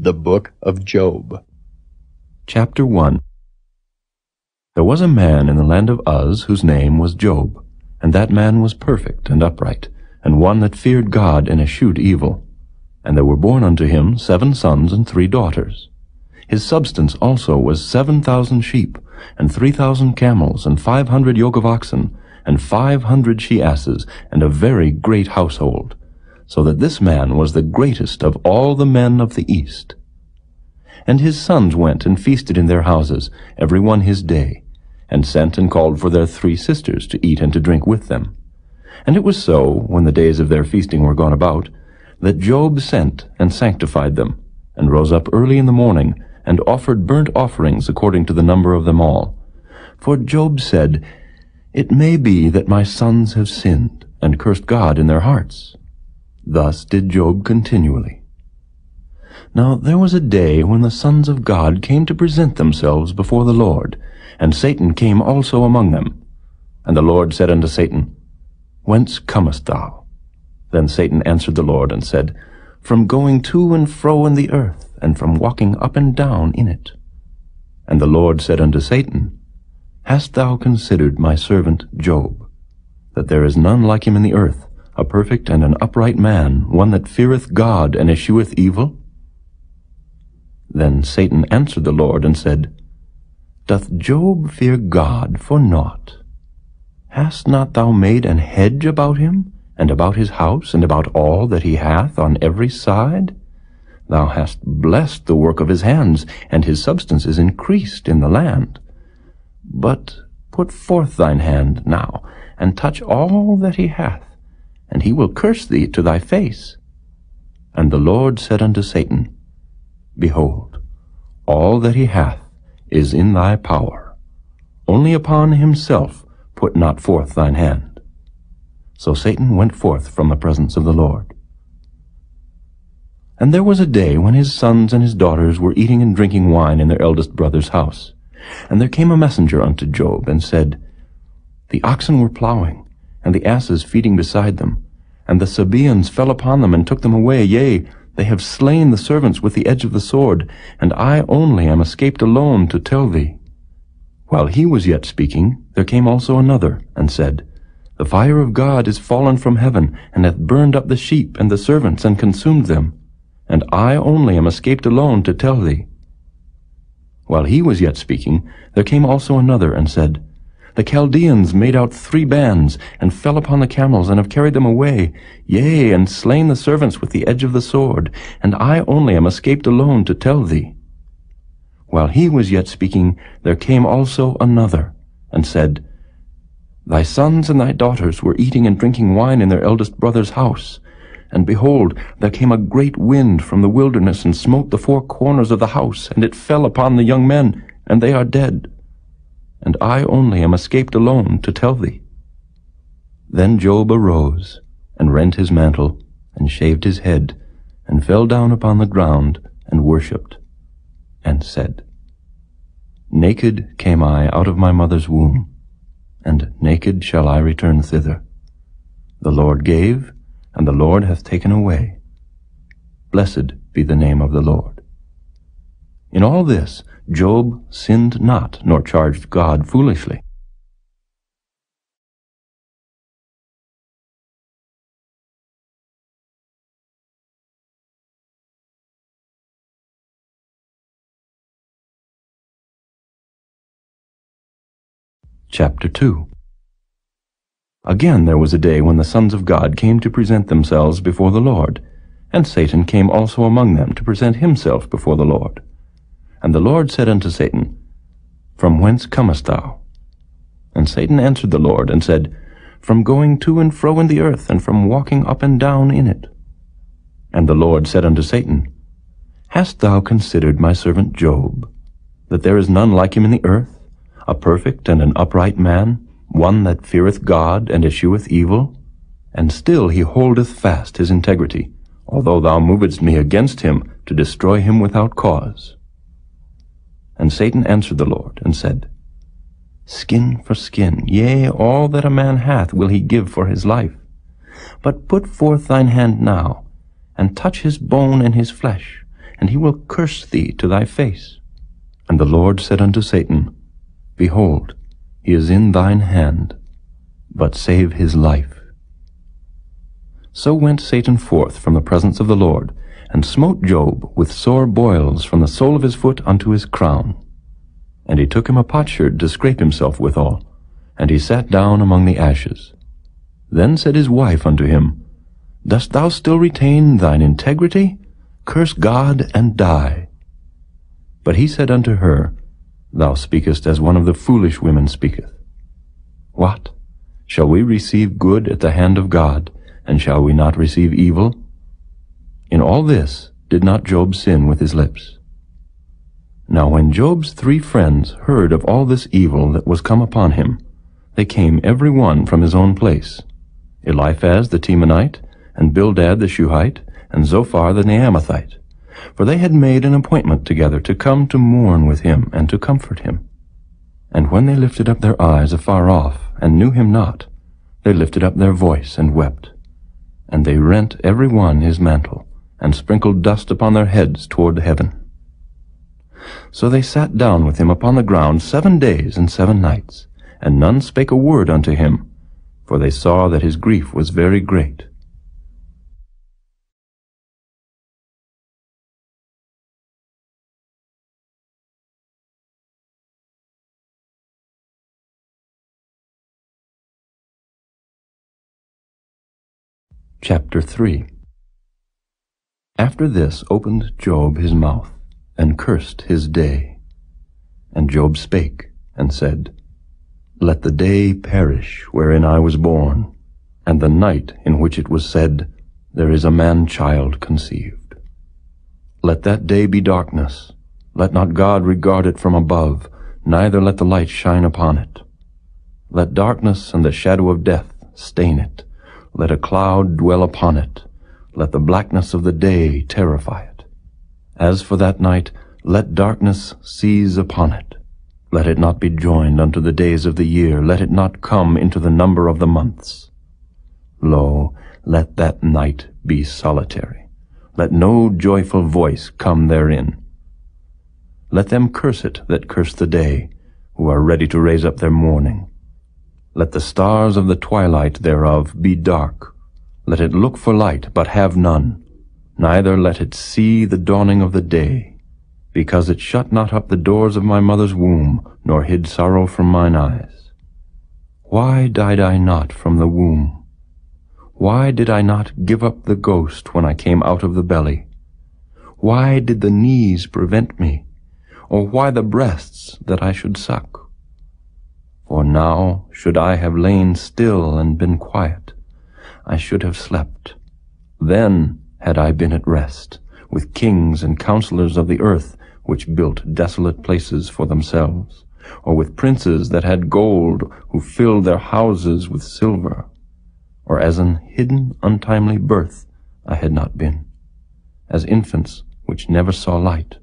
The Book of Job. Chapter 1. There was a man in the land of Uz whose name was Job, and that man was perfect and upright, and one that feared God and eschewed evil. And there were born unto him 7 sons and 3 daughters. His substance also was 7,000 sheep, and 3,000 camels, and 500 yoke of oxen, and 500 she-asses, and a very great household, so that this man was the greatest of all the men of the east. And his sons went and feasted in their houses, every one his day, and sent and called for their 3 sisters to eat and to drink with them. And it was so, when the days of their feasting were gone about, that Job sent and sanctified them, and rose up early in the morning, and offered burnt offerings according to the number of them all. For Job said, "It may be that my sons have sinned, and cursed God in their hearts." Thus did Job continually. Now there was a day when the sons of God came to present themselves before the Lord, and Satan came also among them. And the Lord said unto Satan, "Whence comest thou?" Then Satan answered the Lord and said, "From going to and fro in the earth, and from walking up and down in it." And the Lord said unto Satan, "Hast thou considered my servant Job, that there is none like him in the earth, a perfect and an upright man, one that feareth God and escheweth evil?" Then Satan answered the Lord and said, "Doth Job fear God for naught? Hast not thou made an hedge about him, and about his house, and about all that he hath on every side? Thou hast blessed the work of his hands, and his substance is increased in the land. But put forth thine hand now, and touch all that he hath, and he will curse thee to thy face." And the Lord said unto Satan, "Behold, all that he hath is in thy power. Only upon himself put not forth thine hand." So Satan went forth from the presence of the Lord. And there was a day when his sons and his daughters were eating and drinking wine in their eldest brother's house. And there came a messenger unto Job, and said, "The oxen were plowing, and the asses feeding beside them, and the Sabaeans fell upon them and took them away. Yea, they have slain the servants with the edge of the sword, and I only am escaped alone to tell thee." While he was yet speaking, there came also another, and said, "The fire of God is fallen from heaven, and hath burned up the sheep and the servants, and consumed them. And I only am escaped alone to tell thee." While he was yet speaking, there came also another, and said, "The Chaldeans made out 3 bands, and fell upon the camels, and have carried them away, yea, and slain the servants with the edge of the sword, and I only am escaped alone to tell thee." While he was yet speaking, there came also another, and said, "Thy sons and thy daughters were eating and drinking wine in their eldest brother's house. And behold, there came a great wind from the wilderness, and smote the 4 corners of the house, and it fell upon the young men, and they are dead. And I only am escaped alone to tell thee." Then Job arose, and rent his mantle, and shaved his head, and fell down upon the ground, and worshipped, and said, "Naked came I out of my mother's womb, and naked shall I return thither. The Lord gave, and the Lord hath taken away. Blessed be the name of the Lord." In all this Job sinned not, nor charged God foolishly. Chapter 2. Again there was a day when the sons of God came to present themselves before the Lord, and Satan came also among them to present himself before the Lord. And the Lord said unto Satan, "From whence comest thou?" And Satan answered the Lord, and said, "From going to and fro in the earth, and from walking up and down in it." And the Lord said unto Satan, "Hast thou considered my servant Job, that there is none like him in the earth, a perfect and an upright man, one that feareth God and escheweth evil? And still he holdeth fast his integrity, although thou movedst me against him to destroy him without cause." And Satan answered the Lord, and said, "Skin for skin, yea, all that a man hath will he give for his life. But put forth thine hand now, and touch his bone and his flesh, and he will curse thee to thy face. And the Lord said unto Satan, Behold, he is in thine hand, but save his life. So went Satan forth from the presence of the Lord, and smote Job with sore boils from the sole of his foot unto his crown. And he took him a potsherd to scrape himself withal, and he sat down among the ashes. Then said his wife unto him, Dost thou still retain thine integrity? Curse God and die. But he said unto her, Thou speakest as one of the foolish women speaketh. What? Shall we receive good at the hand of God, and shall we not receive evil? In all this did not Job sin with his lips. Now when Job's 3 friends heard of all this evil that was come upon him, they came every one from his own place, Eliphaz the Temanite, and Bildad the Shuhite, and Zophar the Naamathite, for they had made an appointment together to come to mourn with him and to comfort him. And when they lifted up their eyes afar off, and knew him not, they lifted up their voice and wept. And they rent every one his mantle, and sprinkled dust upon their heads toward heaven. So they sat down with him upon the ground 7 days and 7 nights, and none spake a word unto him, for they saw that his grief was very great. Chapter 3. After this opened Job his mouth, and cursed his day. And Job spake, and said, Let the day perish wherein I was born, and the night in which it was said, There is a man-child conceived. Let that day be darkness. Let not God regard it from above, neither let the light shine upon it. Let darkness and the shadow of death stain it. Let a cloud dwell upon it. Let the blackness of the day terrify it. As for that night, let darkness seize upon it. Let it not be joined unto the days of the year. Let it not come into the number of the months. Lo, let that night be solitary. Let no joyful voice come therein. Let them curse it that curse the day, who are ready to raise up their mourning. Let the stars of the twilight thereof be dark. Let it look for light, but have none. Neither let it see the dawning of the day, because it shut not up the doors of my mother's womb, nor hid sorrow from mine eyes. Why died I not from the womb? Why did I not give up the ghost when I came out of the belly? Why did the knees prevent me, or why the breasts that I should suck? For now should I have lain still and been quiet, I should have slept. Then had I been at rest, with kings and counselors of the earth, which built desolate places for themselves, or with princes that had gold, who filled their houses with silver. Or as an hidden, untimely birth I had not been, as infants which never saw light.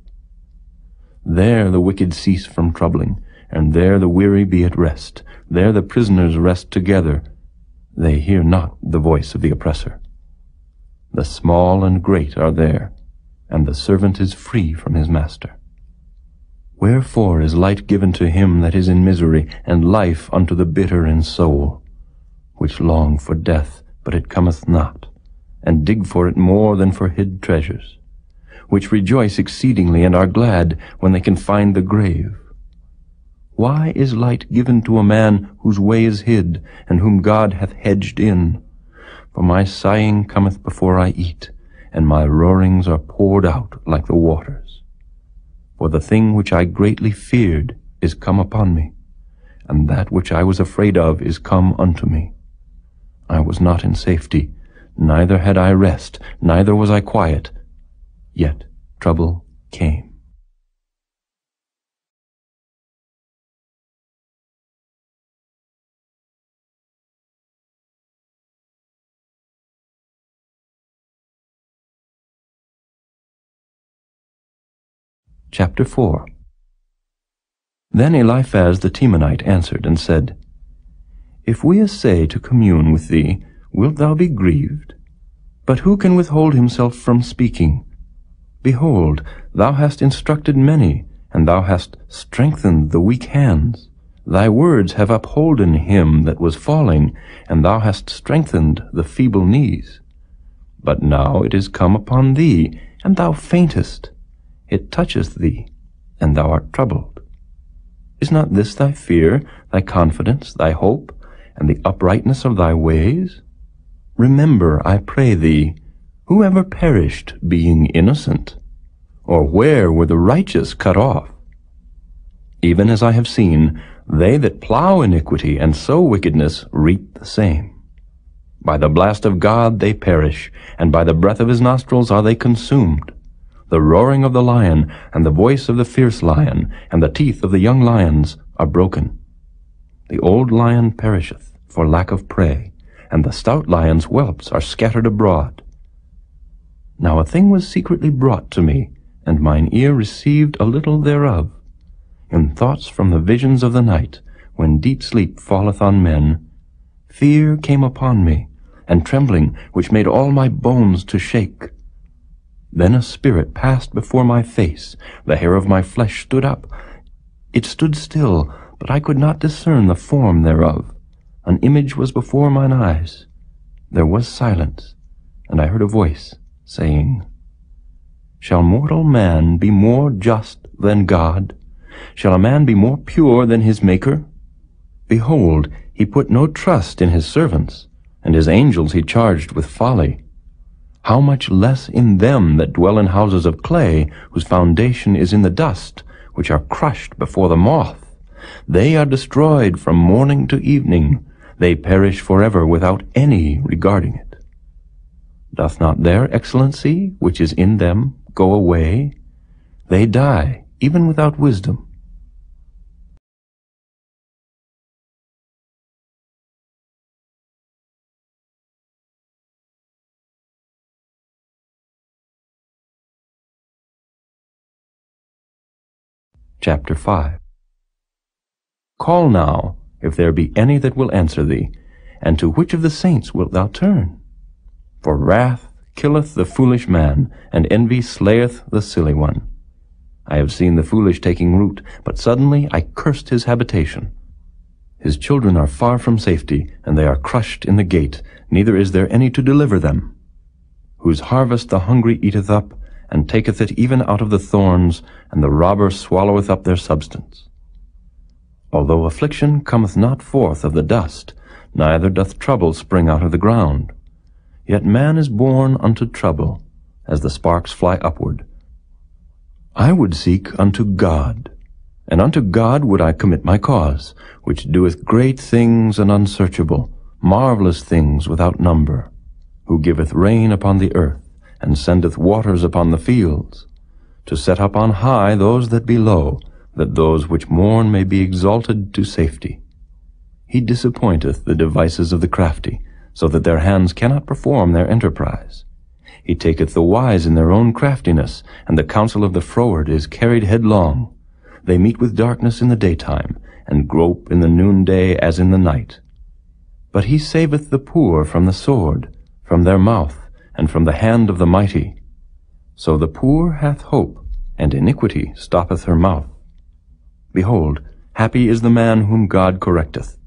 There the wicked cease from troubling, and there the weary be at rest. There the prisoners rest together. They hear not the voice of the oppressor. The small and great are there, and the servant is free from his master. Wherefore is light given to him that is in misery, and life unto the bitter in soul, which long for death, but it cometh not, and dig for it more than for hid treasures, which rejoice exceedingly and are glad when they can find the grave. Why is light given to a man whose way is hid, and whom God hath hedged in? For my sighing cometh before I eat, and my roarings are poured out like the waters. For the thing which I greatly feared is come upon me, and that which I was afraid of is come unto me. I was not in safety, neither had I rest, neither was I quiet, yet trouble came. Chapter 4. Then Eliphaz the Temanite answered and said, If we essay to commune with thee, wilt thou be grieved? But who can withhold himself from speaking? Behold, thou hast instructed many, and thou hast strengthened the weak hands. Thy words have upholden him that was falling, and thou hast strengthened the feeble knees. But now it is come upon thee, and thou faintest. It toucheth thee, and thou art troubled. Is not this thy fear, thy confidence, thy hope, and the uprightness of thy ways? Remember, I pray thee, who ever perished being innocent? Or where were the righteous cut off? Even as I have seen, they that plow iniquity and sow wickedness reap the same. By the blast of God they perish, and by the breath of his nostrils are they consumed. The roaring of the lion, and the voice of the fierce lion, and the teeth of the young lions are broken. The old lion perisheth for lack of prey, and the stout lion's whelps are scattered abroad. Now a thing was secretly brought to me, and mine ear received a little thereof. In thoughts from the visions of the night, when deep sleep falleth on men, fear came upon me, and trembling, which made all my bones to shake. Then a spirit passed before my face, the hair of my flesh stood up. It stood still, but I could not discern the form thereof. An image was before mine eyes. There was silence, and I heard a voice, saying, Shall mortal man be more just than God? Shall a man be more pure than his Maker? Behold, he put no trust in his servants, and his angels he charged with folly. How much less in them that dwell in houses of clay, whose foundation is in the dust, which are crushed before the moth. They are destroyed from morning to evening. They perish forever without any regarding it. Doth not their excellency, which is in them, go away? They die, even without wisdom. Chapter 5. Call now, if there be any that will answer thee, and to which of the saints wilt thou turn? For wrath killeth the foolish man, and envy slayeth the silly one. I have seen the foolish taking root, but suddenly I cursed his habitation. His children are far from safety, and they are crushed in the gate, neither is there any to deliver them. Whose harvest the hungry eateth up, and taketh it even out of the thorns, and the robber swalloweth up their substance. Although affliction cometh not forth of the dust, neither doth trouble spring out of the ground, yet man is born unto trouble, as the sparks fly upward. I would seek unto God, and unto God would I commit my cause, which doeth great things and unsearchable, marvelous things without number, who giveth rain upon the earth, and sendeth waters upon the fields, to set up on high those that be low, that those which mourn may be exalted to safety. He disappointeth the devices of the crafty, so that their hands cannot perform their enterprise. He taketh the wise in their own craftiness, and the counsel of the froward is carried headlong. They meet with darkness in the daytime, and grope in the noonday as in the night. But he saveth the poor from the sword, from their mouth, and from the hand of the mighty. So the poor hath hope, and iniquity stoppeth her mouth. Behold, happy is the man whom God correcteth.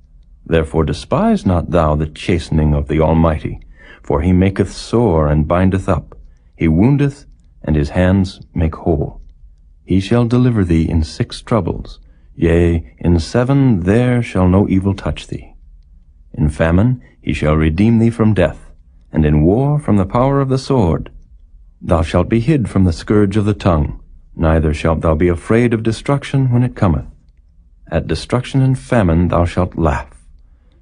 Therefore despise not thou the chastening of the Almighty, for he maketh sore and bindeth up. He woundeth, and his hands make whole. He shall deliver thee in 6 troubles. Yea, in 7 there shall no evil touch thee. In famine he shall redeem thee from death, and in war from the power of the sword. Thou shalt be hid from the scourge of the tongue, neither shalt thou be afraid of destruction when it cometh. At destruction and famine thou shalt laugh.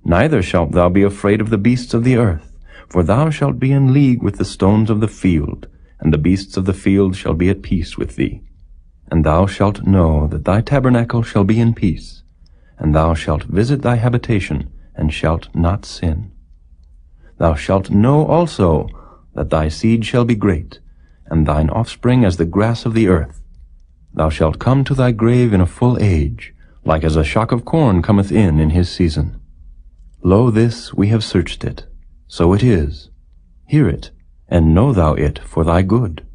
Neither shalt thou be afraid of the beasts of the earth, for thou shalt be in league with the stones of the field, and the beasts of the field shall be at peace with thee. And thou shalt know that thy tabernacle shall be in peace, and thou shalt visit thy habitation, and shalt not sin. Thou shalt know also that thy seed shall be great, and thine offspring as the grass of the earth. Thou shalt come to thy grave in a full age, like as a shock of corn cometh in his season. Lo, this we have searched it, so it is. Hear it, and know thou it for thy good.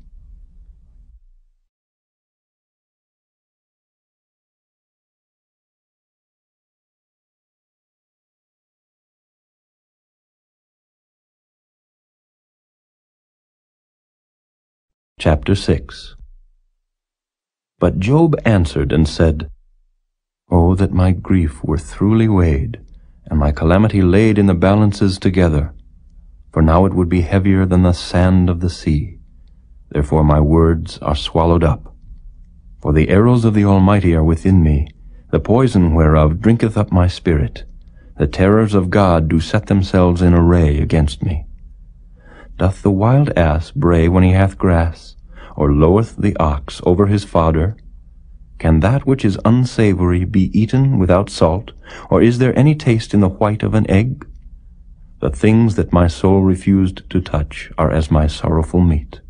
Chapter 6. But Job answered and said, O that my grief were throughly weighed, and my calamity laid in the balances together! For now it would be heavier than the sand of the sea. Therefore my words are swallowed up. For the arrows of the Almighty are within me, the poison whereof drinketh up my spirit. The terrors of God do set themselves in array against me. Doth the wild ass bray when he hath grass, or loweth the ox over his fodder? Can that which is unsavory be eaten without salt, or is there any taste in the white of an egg? The things that my soul refused to touch are as my sorrowful meat.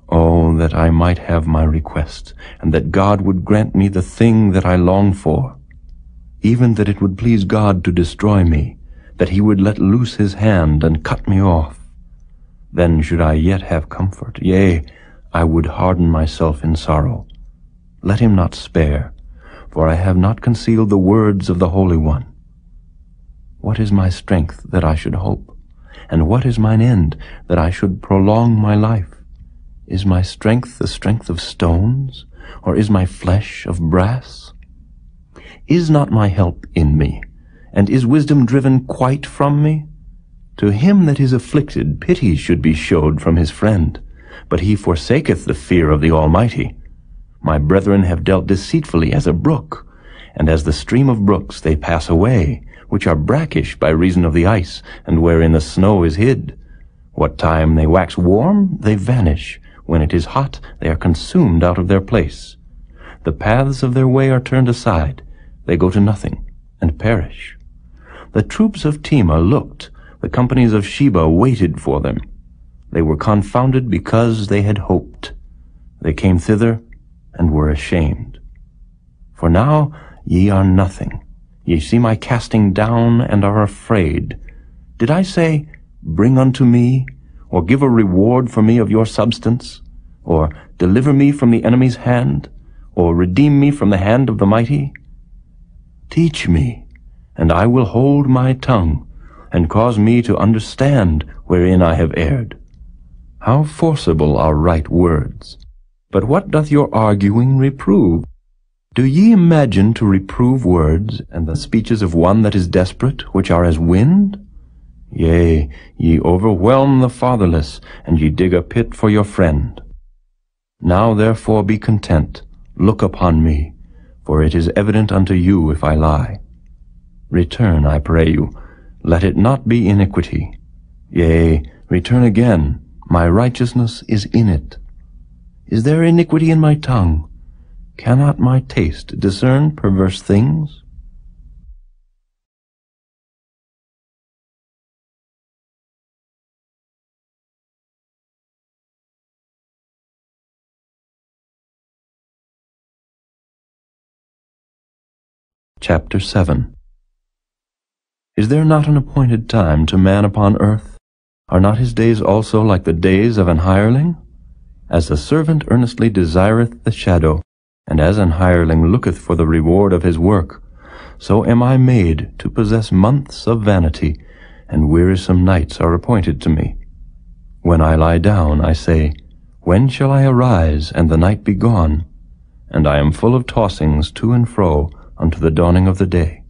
Oh, that I might have my request, and that God would grant me the thing that I long for, even that it would please God to destroy me, that he would let loose his hand and cut me off. Then should I yet have comfort, yea, I would harden myself in sorrow. Let him not spare, for I have not concealed the words of the Holy One. What is my strength that I should hope? And what is mine end that I should prolong my life? Is my strength the strength of stones, or is my flesh of brass? Is not my help in me, and is wisdom driven quite from me? To him that is afflicted pity should be showed from his friend, but he forsaketh the fear of the Almighty. My brethren have dealt deceitfully as a brook, and as the stream of brooks they pass away, which are brackish by reason of the ice, and wherein the snow is hid. What time they wax warm, they vanish. When it is hot, they are consumed out of their place. The paths of their way are turned aside. They go to nothing, and perish. The troops of Tema looked. The companies of Sheba waited for them. They were confounded because they had hoped. They came thither, and were ashamed. For now ye are nothing. Ye see my casting down, and are afraid. Did I say, Bring unto me, or give a reward for me of your substance, or deliver me from the enemy's hand, or redeem me from the hand of the mighty? Teach me, and I will hold my tongue, and cause me to understand wherein I have erred. How forcible are right words! But what doth your arguing reprove? Do ye imagine to reprove words, and the speeches of one that is desperate, which are as wind? Yea, ye overwhelm the fatherless, and ye dig a pit for your friend. Now therefore be content, look upon me, for it is evident unto you if I lie. Return, I pray you, let it not be iniquity. Yea, return again, my righteousness is in it. Is there iniquity in my tongue? Cannot my taste discern perverse things? Chapter 7. Is there not an appointed time to man upon earth? Are not his days also like the days of an hireling? As the servant earnestly desireth the shadow, and as an hireling looketh for the reward of his work, so am I made to possess months of vanity, and wearisome nights are appointed to me. When I lie down, I say, When shall I arise, and the night be gone? And I am full of tossings to and fro unto the dawning of the day.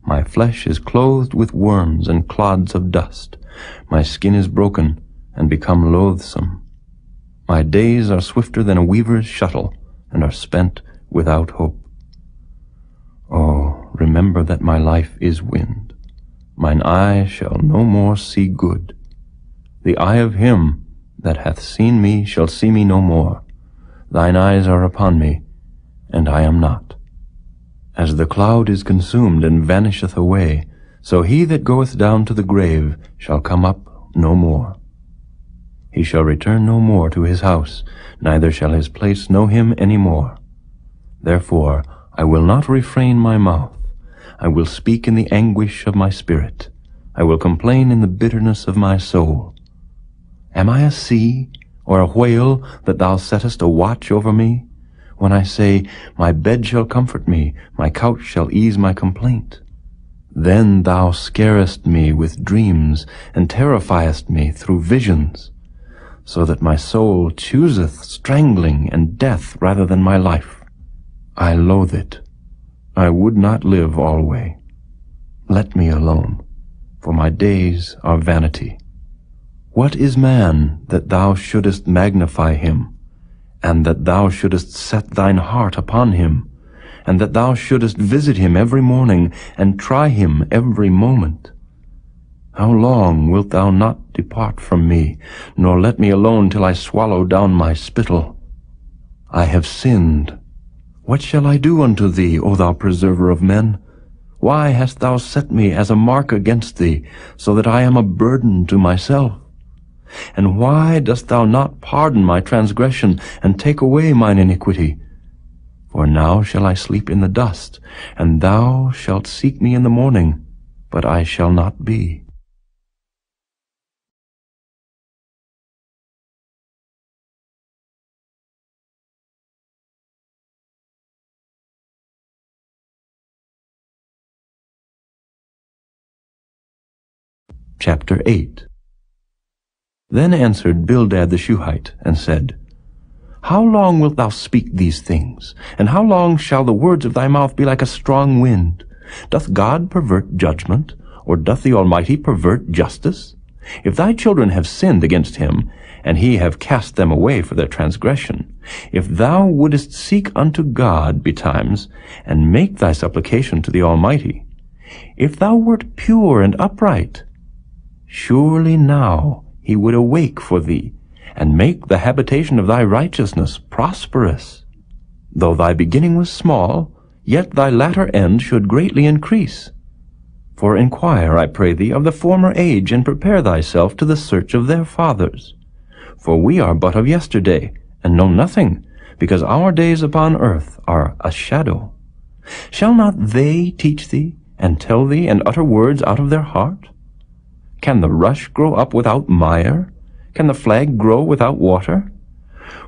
My flesh is clothed with worms and clods of dust. My skin is broken, and become loathsome. My days are swifter than a weaver's shuttle, and are spent without hope. Oh, remember that my life is wind. Mine eye shall no more see good. The eye of him that hath seen me shall see me no more. Thine eyes are upon me, and I am not. As the cloud is consumed and vanisheth away, so he that goeth down to the grave shall come up no more. He shall return no more to his house, neither shall his place know him any more. Therefore I will not refrain my mouth. I will speak in the anguish of my spirit. I will complain in the bitterness of my soul. Am I a sea or a whale that thou settest a watch over me? When I say, My bed shall comfort me, my couch shall ease my complaint. Then thou scarest me with dreams, and terrifiest me through visions. so that my soul chooseth strangling and death rather than my life. I loathe it. I would not live alway. Let me alone, for my days are vanity. What is man that thou shouldest magnify him, and that thou shouldest set thine heart upon him, and that thou shouldest visit him every morning, and try him every moment? How long wilt thou not depart from me, nor let me alone till I swallow down my spittle? I have sinned. What shall I do unto thee, O thou preserver of men? Why hast thou set me as a mark against thee, so that I am a burden to myself? And why dost thou not pardon my transgression, and take away mine iniquity? For now shall I sleep in the dust, and thou shalt seek me in the morning, but I shall not be. Chapter 8. Then answered Bildad the Shuhite, and said, How long wilt thou speak these things? And how long shall the words of thy mouth be like a strong wind? Doth God pervert judgment, or doth the Almighty pervert justice? If thy children have sinned against him, and he have cast them away for their transgression, if thou wouldest seek unto God betimes, and make thy supplication to the Almighty, if thou wert pure and upright, surely now he would awake for thee, and make the habitation of thy righteousness prosperous. Though thy beginning was small, yet thy latter end should greatly increase. For inquire, I pray thee, of the former age, and prepare thyself to the search of their fathers. For we are but of yesterday, and know nothing, because our days upon earth are a shadow. Shall not they teach thee, and tell thee, and utter words out of their heart? Can the rush grow up without mire? Can the flag grow without water?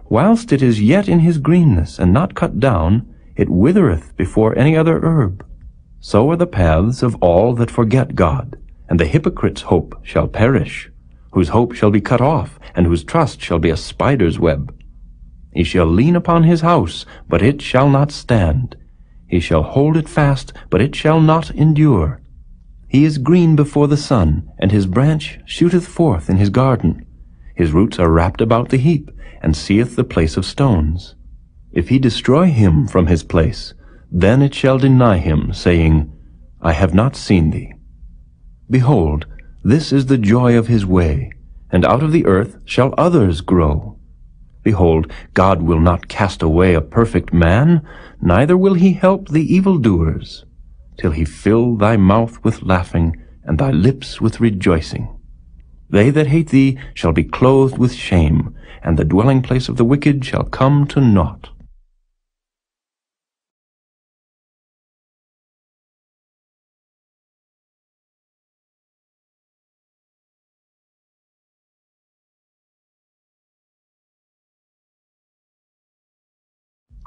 Whilst it is yet in his greenness, and not cut down, it withereth before any other herb. So are the paths of all that forget God, and the hypocrite's hope shall perish, whose hope shall be cut off, and whose trust shall be a spider's web. He shall lean upon his house, but it shall not stand. He shall hold it fast, but it shall not endure. He is green before the sun, and his branch shooteth forth in his garden. His roots are wrapped about the heap, and seeth the place of stones. If he destroy him from his place, then it shall deny him, saying, I have not seen thee. Behold, this is the joy of his way, and out of the earth shall others grow. Behold, God will not cast away a perfect man, neither will he help the evildoers, till he fill thy mouth with laughing, and thy lips with rejoicing. They that hate thee shall be clothed with shame, and the dwelling place of the wicked shall come to naught.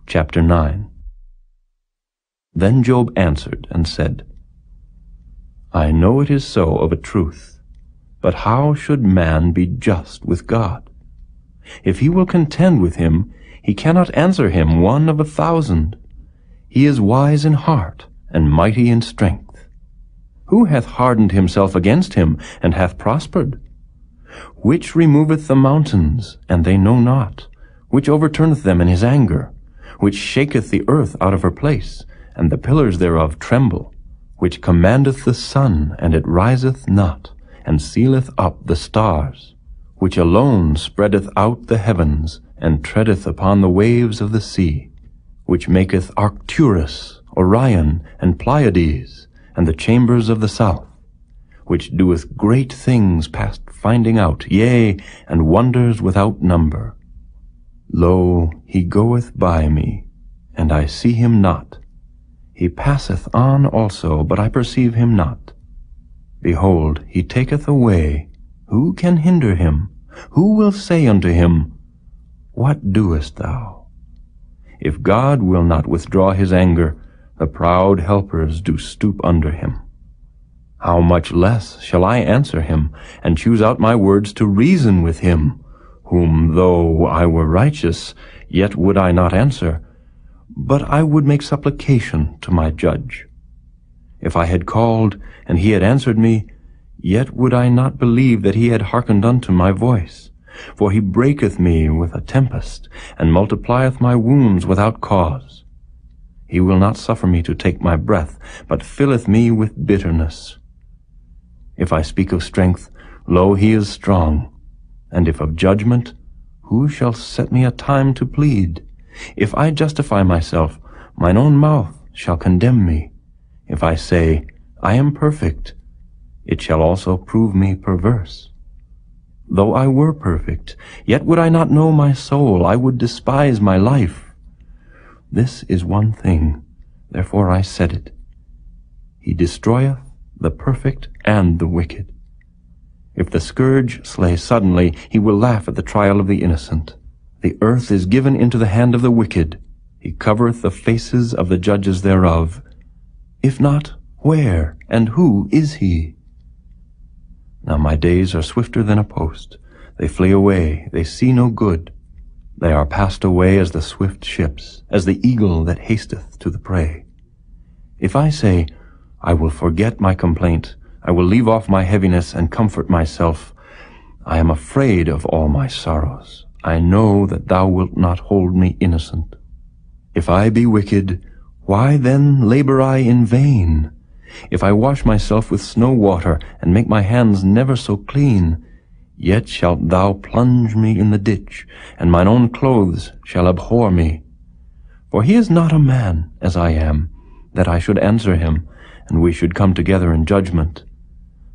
Chapter 9. Then Job answered and said, I know it is so of a truth, but how should man be just with God? If he will contend with him, he cannot answer him 1 of 1,000. He is wise in heart, and mighty in strength. Who hath hardened himself against him, and hath prospered? Which removeth the mountains, and they know not? Which overturneth them in his anger? Which shaketh the earth out of her place, and the pillars thereof tremble? Which commandeth the sun, and it riseth not, and sealeth up the stars? Which alone spreadeth out the heavens, and treadeth upon the waves of the sea? Which maketh Arcturus, Orion, and Pleiades, and the chambers of the south? Which doeth great things past finding out, yea, and wonders without number? Lo, he goeth by me, and I see him not. He passeth on also, but I perceive him not. Behold, he taketh away. Who can hinder him? Who will say unto him, What doest thou? If God will not withdraw his anger, the proud helpers do stoop under him. How much less shall I answer him, and choose out my words to reason with him, whom though I were righteous, yet would I not answer, but I would make supplication to my judge. If I had called, and he had answered me, yet would I not believe that he had hearkened unto my voice. For he breaketh me with a tempest, and multiplieth my wounds without cause. He will not suffer me to take my breath, but filleth me with bitterness. If I speak of strength, lo, he is strong. And if of judgment, who shall set me a time to plead? If I justify myself, mine own mouth shall condemn me. If I say, I am perfect, it shall also prove me perverse. Though I were perfect, yet would I not know my soul, I would despise my life. This is one thing, therefore I said it. He destroyeth the perfect and the wicked. If the scourge slay suddenly, he will laugh at the trial of the innocent. The earth is given into the hand of the wicked. He covereth the faces of the judges thereof. If not, where and who is he? Now my days are swifter than a post. They flee away, they see no good. They are passed away as the swift ships, as the eagle that hasteth to the prey. If I say, I will forget my complaint, I will leave off my heaviness and comfort myself, I am afraid of all my sorrows. I know that thou wilt not hold me innocent. If I be wicked, why then labor I in vain? If I wash myself with snow water, and make my hands never so clean, yet shalt thou plunge me in the ditch, and mine own clothes shall abhor me. For he is not a man, as I am, that I should answer him, and we should come together in judgment.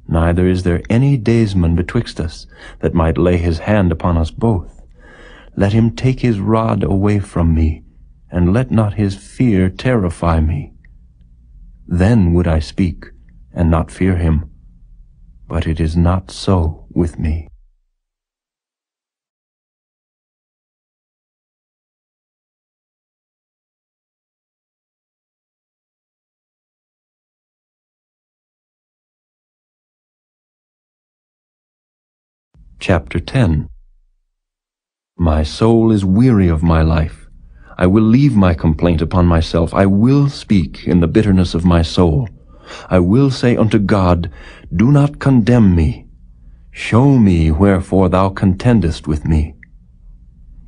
Neither is there any daysman betwixt us, that might lay his hand upon us both. Let him take his rod away from me, and let not his fear terrify me. Then would I speak, and not fear him. But it is not so with me. Chapter 10. My soul is weary of my life. I will leave my complaint upon myself. I will speak in the bitterness of my soul. I will say unto God, do not condemn me. Show me wherefore thou contendest with me.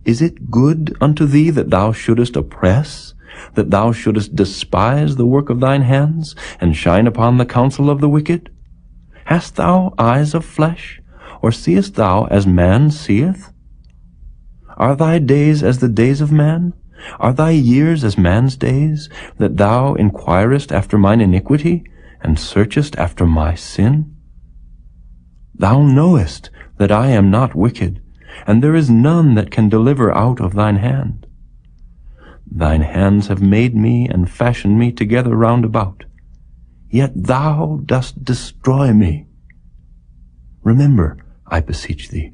Is it good unto thee that thou shouldest oppress, that thou shouldest despise the work of thine hands, and shine upon the counsel of the wicked? Hast thou eyes of flesh, or seest thou as man seeth? Are thy days as the days of man? Are thy years as man's days, that thou inquirest after mine iniquity, and searchest after my sin? Thou knowest that I am not wicked, and there is none that can deliver out of thine hand. Thine hands have made me and fashioned me together round about, yet thou dost destroy me. Remember, I beseech thee,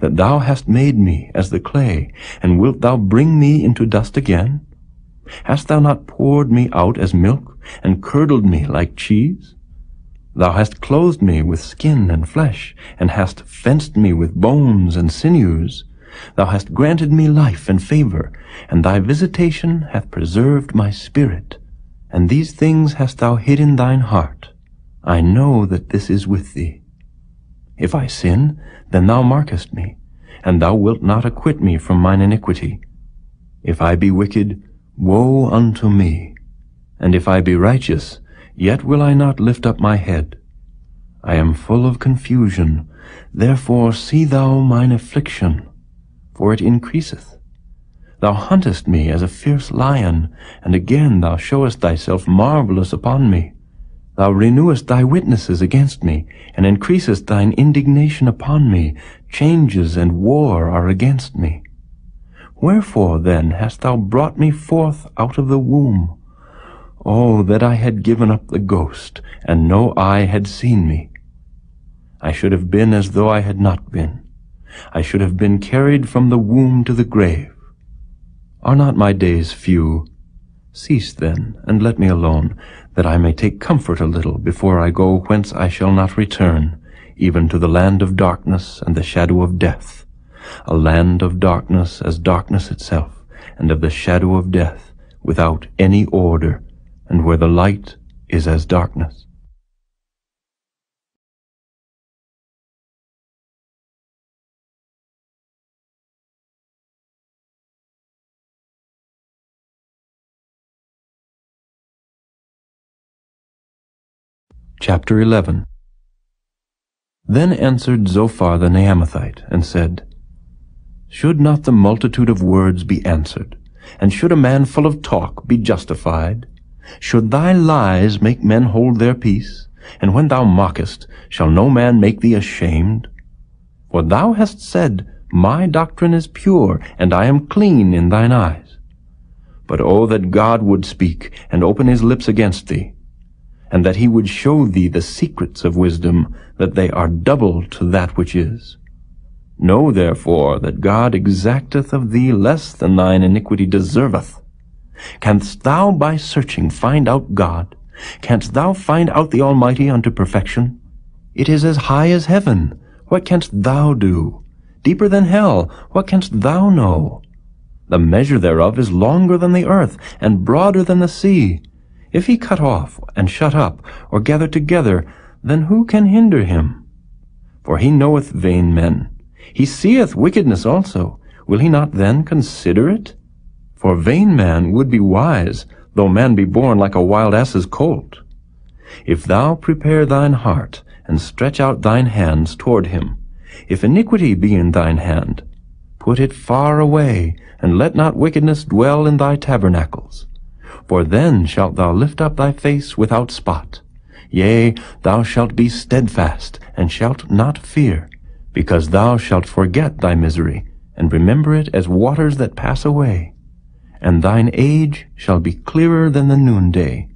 that thou hast made me as the clay, and wilt thou bring me into dust again? Hast thou not poured me out as milk, and curdled me like cheese? Thou hast clothed me with skin and flesh, and hast fenced me with bones and sinews. Thou hast granted me life and favor, and thy visitation hath preserved my spirit. And these things hast thou hid in thine heart. I know that this is with thee. If I sin, then thou markest me, and thou wilt not acquit me from mine iniquity. If I be wicked, woe unto me. And if I be righteous, yet will I not lift up my head. I am full of confusion, therefore see thou mine affliction, for it increaseth. Thou huntest me as a fierce lion, and again thou showest thyself marvelous upon me. Thou renewest thy witnesses against me, and increasest thine indignation upon me. Changes and war are against me. Wherefore then hast thou brought me forth out of the womb? Oh, that I had given up the ghost, and no eye had seen me. I should have been as though I had not been. I should have been carried from the womb to the grave. Are not my days few? Cease then, and let me alone, that I may take comfort a little before I go whence I shall not return, even to the land of darkness and the shadow of death, a land of darkness as darkness itself, and of the shadow of death, without any order, and where the light is as darkness. Chapter 11. Then answered Zophar the Naamathite, and said, Should not the multitude of words be answered? And should a man full of talk be justified? Should thy lies make men hold their peace? And when thou mockest, shall no man make thee ashamed? For thou hast said, My doctrine is pure, and I am clean in thine eyes. But oh, that God would speak, and open his lips against thee, and that he would show thee the secrets of wisdom, that they are double to that which is. Know therefore that God exacteth of thee less than thine iniquity deserveth. Canst thou by searching find out God? Canst thou find out the Almighty unto perfection? It is as high as heaven. What canst thou do? Deeper than hell. What canst thou know? The measure thereof is longer than the earth, and broader than the sea. If he cut off, and shut up, or gather together, then who can hinder him? For he knoweth vain men. He seeth wickedness also. Will he not then consider it? For vain man would be wise, though man be born like a wild ass's colt. If thou prepare thine heart, and stretch out thine hands toward him, if iniquity be in thine hand, put it far away, and let not wickedness dwell in thy tabernacles. For then shalt thou lift up thy face without spot. Yea, thou shalt be steadfast, and shalt not fear, because thou shalt forget thy misery, and remember it as waters that pass away. And thine age shall be clearer than the noonday.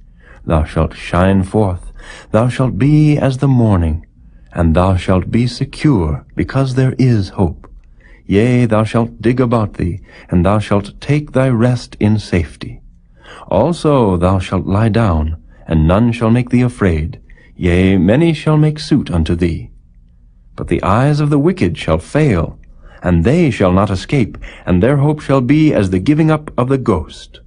Thou shalt shine forth, thou shalt be as the morning, and thou shalt be secure, because there is hope. Yea, thou shalt dig about thee, and thou shalt take thy rest in safety. Also thou shalt lie down, and none shall make thee afraid. Yea, many shall make suit unto thee. But the eyes of the wicked shall fail, and they shall not escape, and their hope shall be as the giving up of the ghost.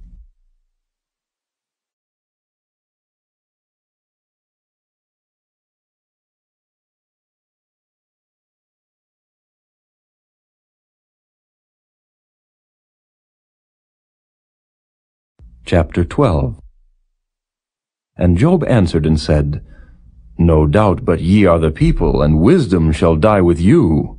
Chapter 12. And Job answered and said, No doubt but ye are the people, and wisdom shall die with you.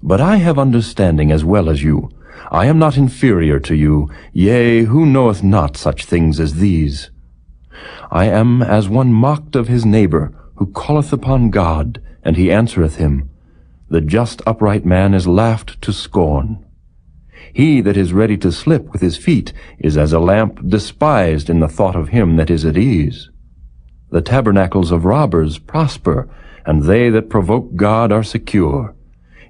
But I have understanding as well as you. I am not inferior to you. Yea, who knoweth not such things as these? I am as one mocked of his neighbor, who calleth upon God, and he answereth him. The just upright man is laughed to scorn. He that is ready to slip with his feet is as a lamp despised in the thought of him that is at ease. The tabernacles of robbers prosper, and they that provoke God are secure,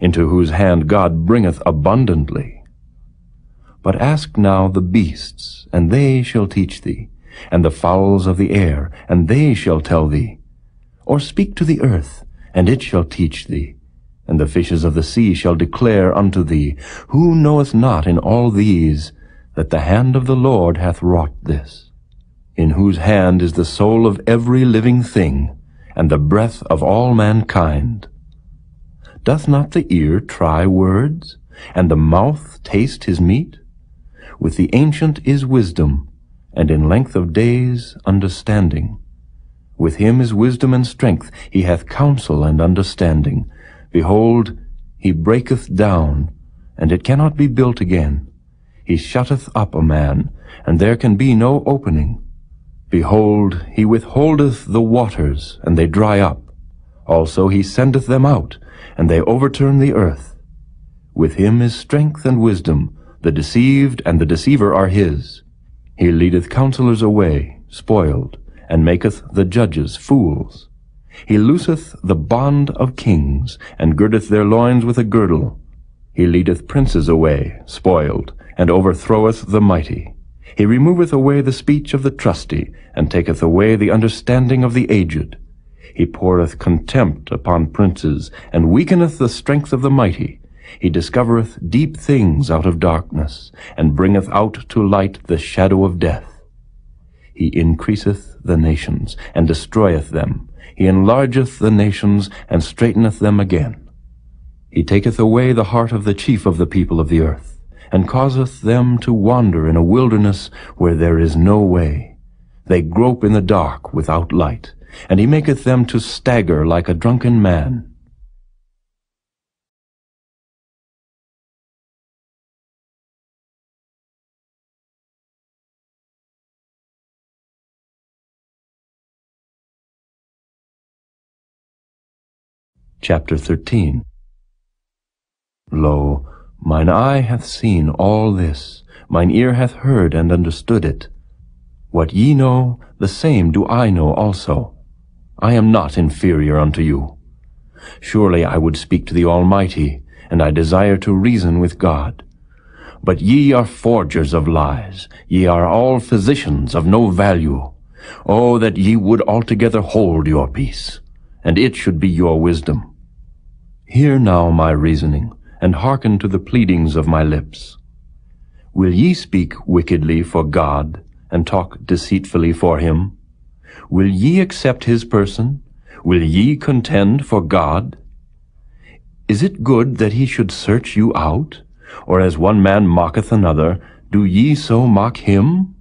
into whose hand God bringeth abundantly. But ask now the beasts, and they shall teach thee, and the fowls of the air, and they shall tell thee. Or speak to the earth, and it shall teach thee. And the fishes of the sea shall declare unto thee. Who knoweth not in all these that the hand of the Lord hath wrought this? In whose hand is the soul of every living thing, and the breath of all mankind? Doth not the ear try words, and the mouth taste his meat? With the ancient is wisdom, and in length of days understanding. With him is wisdom and strength, he hath counsel and understanding. Behold, he breaketh down, and it cannot be built again. He shutteth up a man, and there can be no opening. Behold, he withholdeth the waters, and they dry up. Also he sendeth them out, and they overturn the earth. With him is strength and wisdom. The deceived and the deceiver are his. He leadeth counselors away, spoiled, and maketh the judges fools. He looseth the bond of kings, and girdeth their loins with a girdle. He leadeth princes away, spoiled, and overthroweth the mighty. He removeth away the speech of the trusty, and taketh away the understanding of the aged. He poureth contempt upon princes, and weakeneth the strength of the mighty. He discovereth deep things out of darkness, and bringeth out to light the shadow of death. He increaseth the nations, and destroyeth them. He enlargeth the nations, and straighteneth them again. He taketh away the heart of the chief of the people of the earth, and causeth them to wander in a wilderness where there is no way. They grope in the dark without light, and he maketh them to stagger like a drunken man. Chapter 13. Lo, mine eye hath seen all this, mine ear hath heard and understood it. What ye know, the same do I know also. I am not inferior unto you. Surely I would speak to the Almighty, and I desire to reason with God. But ye are forgers of lies, ye are all physicians of no value. Oh, that ye would altogether hold your peace, and it should be your wisdom. Hear now my reasoning, and hearken to the pleadings of my lips. Will ye speak wickedly for God, and talk deceitfully for him? Will ye accept his person? Will ye contend for God? Is it good that he should search you out? Or as one man mocketh another, do ye so mock him?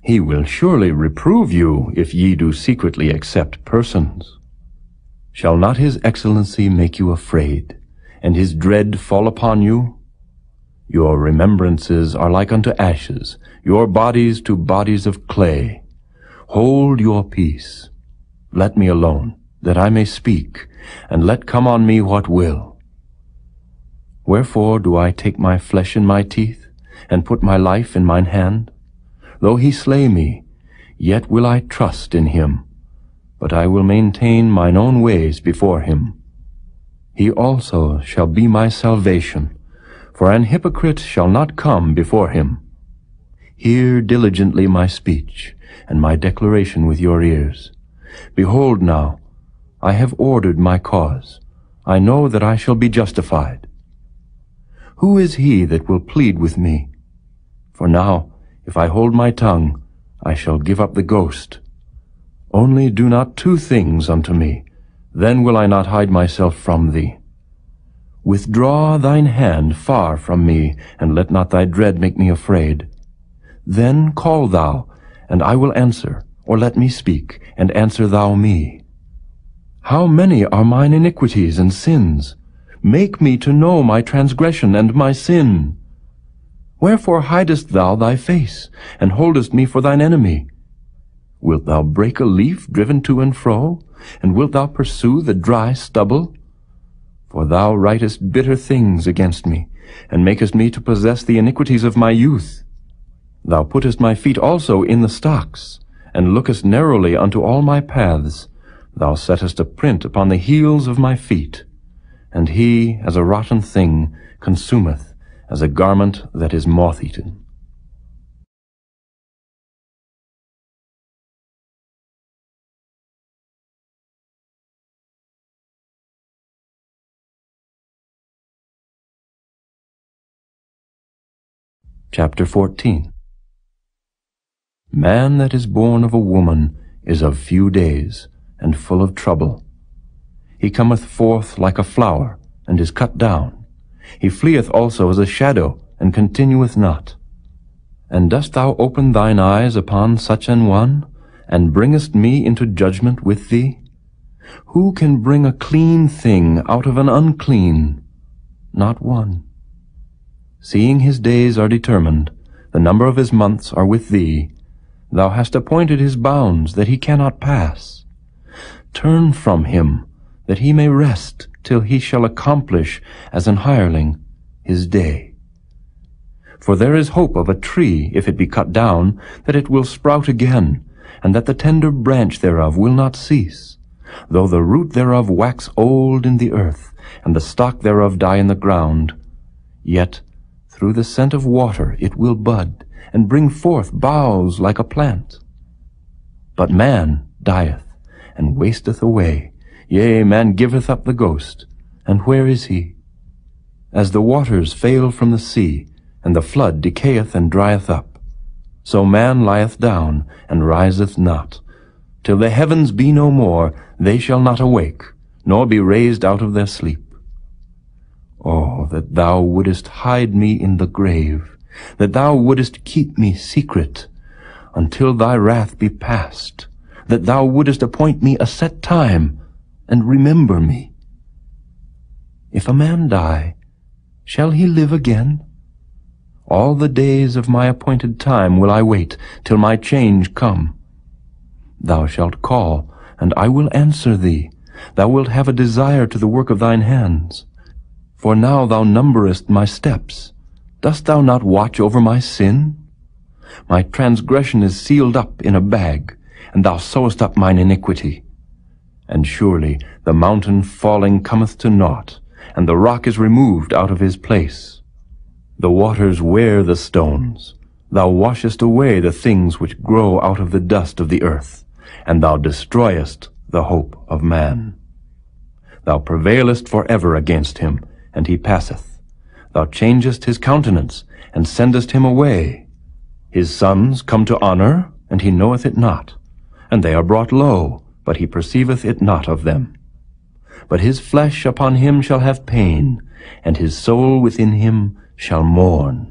He will surely reprove you, if ye do secretly accept persons. Shall not his excellency make you afraid, and his dread fall upon you? Your remembrances are like unto ashes, your bodies to bodies of clay. Hold your peace. Let me alone, that I may speak, and let come on me what will. Wherefore do I take my flesh in my teeth, and put my life in mine hand? Though he slay me, yet will I trust in him. But I will maintain mine own ways before him. He also shall be my salvation, for an hypocrite shall not come before him. Hear diligently my speech, and my declaration with your ears. Behold now, I have ordered my cause. I know that I shall be justified. Who is he that will plead with me? For now, if I hold my tongue, I shall give up the ghost. Only do not two things unto me, then will I not hide myself from thee. Withdraw thine hand far from me, and let not thy dread make me afraid. Then call thou, and I will answer, or let me speak, and answer thou me. How many are mine iniquities and sins? Make me to know my transgression and my sin. Wherefore hidest thou thy face, and holdest me for thine enemy? Wilt thou break a leaf driven to and fro, and wilt thou pursue the dry stubble? For thou writest bitter things against me, and makest me to possess the iniquities of my youth. Thou puttest my feet also in the stocks, and lookest narrowly unto all my paths. Thou settest a print upon the heels of my feet. And he, as a rotten thing, consumeth, as a garment that is moth-eaten. Chapter 14. Man that is born of a woman is of few days, and full of trouble. He cometh forth like a flower, and is cut down. He fleeth also as a shadow, and continueth not. And dost thou open thine eyes upon such an one, and bringest me into judgment with thee? Who can bring a clean thing out of an unclean? Not one. Seeing his days are determined, the number of his months are with thee, thou hast appointed his bounds that he cannot pass. Turn from him, that he may rest till he shall accomplish, as an hireling, his day. For there is hope of a tree, if it be cut down, that it will sprout again, and that the tender branch thereof will not cease, though the root thereof wax old in the earth, and the stock thereof die in the ground. Yet through the scent of water it will bud, and bring forth boughs like a plant. But man dieth, and wasteth away. Yea, man giveth up the ghost, and where is he? As the waters fail from the sea, and the flood decayeth and drieth up, so man lieth down and riseth not. Till the heavens be no more, they shall not awake, nor be raised out of their sleep. Oh, that thou wouldest hide me in the grave, that thou wouldest keep me secret, until thy wrath be past, that thou wouldest appoint me a set time, and remember me. If a man die, shall he live again? All the days of my appointed time will I wait, till my change come. Thou shalt call, and I will answer thee. Thou wilt have a desire to the work of thine hands. For now thou numberest my steps. Dost thou not watch over my sin? My transgression is sealed up in a bag, and thou sewest up mine iniquity. And surely the mountain falling cometh to naught, and the rock is removed out of his place. The waters wear the stones. Thou washest away the things which grow out of the dust of the earth, and thou destroyest the hope of man. Thou prevailest forever against him, and he passeth. Thou changest his countenance, and sendest him away. His sons come to honor, and he knoweth it not, and they are brought low, but he perceiveth it not of them. But his flesh upon him shall have pain, and his soul within him shall mourn.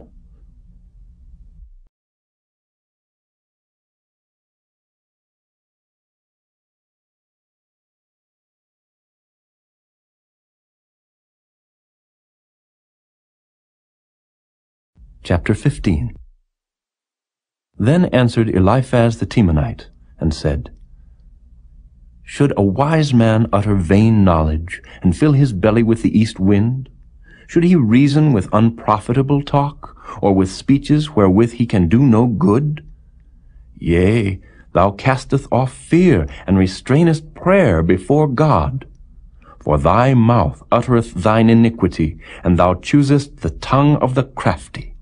Chapter 15. Then answered Eliphaz the Temanite, and said, Should a wise man utter vain knowledge, and fill his belly with the east wind? Should he reason with unprofitable talk, or with speeches wherewith he can do no good? Yea, thou castest off fear, and restrainest prayer before God. For thy mouth uttereth thine iniquity, and thou choosest the tongue of the crafty.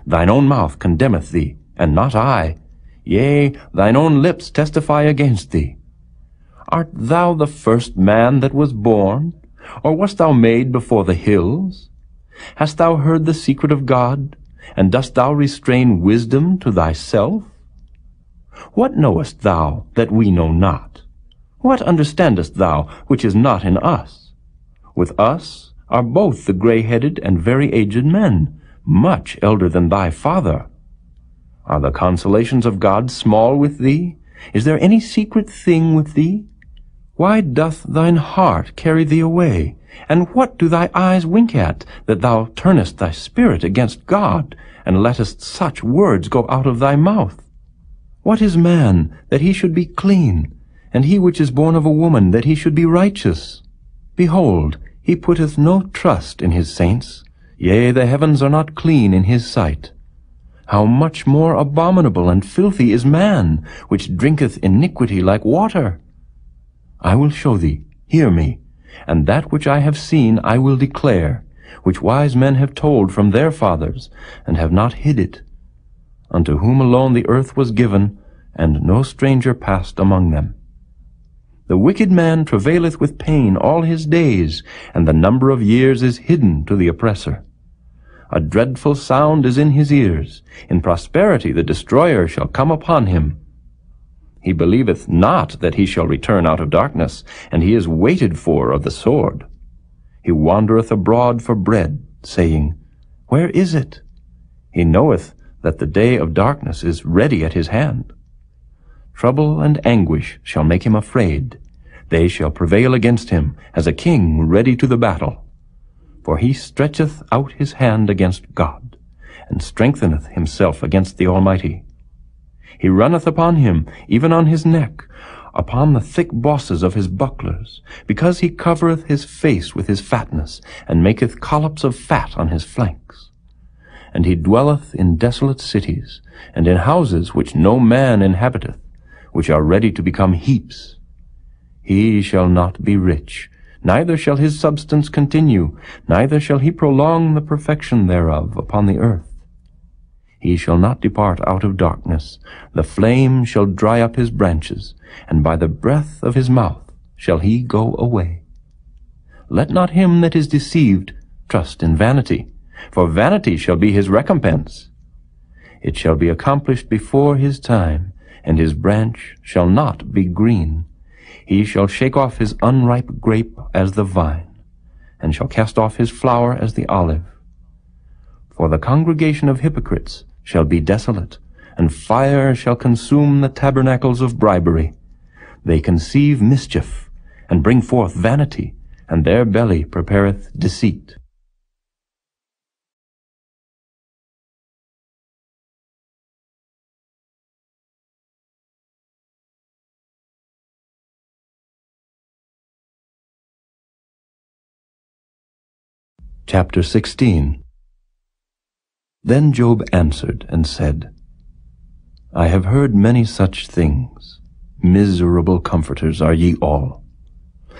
Thine own mouth condemneth thee, and not I. Yea, thine own lips testify against thee. Art thou the first man that was born? Or wast thou made before the hills? Hast thou heard the secret of God? And dost thou restrain wisdom to thyself? What knowest thou that we know not? What understandest thou which is not in us? With us are both the gray-headed and very aged men, much elder than thy father. Are the consolations of God small with thee? Is there any secret thing with thee? Why doth thine heart carry thee away? And what do thy eyes wink at, that thou turnest thy spirit against God, and lettest such words go out of thy mouth? What is man, that he should be clean, and he which is born of a woman, that he should be righteous? Behold, he putteth no trust in his saints. Yea, the heavens are not clean in his sight. How much more abominable and filthy is man, which drinketh iniquity like water? I will show thee, hear me, and that which I have seen I will declare, which wise men have told from their fathers, and have not hid it, unto whom alone the earth was given, and no stranger passed among them. The wicked man travaileth with pain all his days, and the number of years is hidden to the oppressor. A dreadful sound is in his ears. In prosperity the destroyer shall come upon him. He believeth not that he shall return out of darkness, and he is waited for of the sword. He wandereth abroad for bread, saying, Where is it? He knoweth that the day of darkness is ready at his hand. Trouble and anguish shall make him afraid. They shall prevail against him, as a king ready to the battle. For he stretcheth out his hand against God, and strengtheneth himself against the Almighty. He runneth upon him, even on his neck, upon the thick bosses of his bucklers, because he covereth his face with his fatness, and maketh collops of fat on his flanks. And he dwelleth in desolate cities, and in houses which no man inhabiteth, which are ready to become heaps. He shall not be rich, neither shall his substance continue, neither shall he prolong the perfection thereof upon the earth. He shall not depart out of darkness. The flame shall dry up his branches, and by the breath of his mouth shall he go away. Let not him that is deceived trust in vanity, for vanity shall be his recompense. It shall be accomplished before his time, and his branch shall not be green. He shall shake off his unripe grape as the vine, and shall cast off his flower as the olive. For the congregation of hypocrites shall be desolate, and fire shall consume the tabernacles of bribery. They conceive mischief, and bring forth vanity, and their belly prepareth deceit. Chapter 16. Then Job answered and said, I have heard many such things. Miserable comforters are ye all.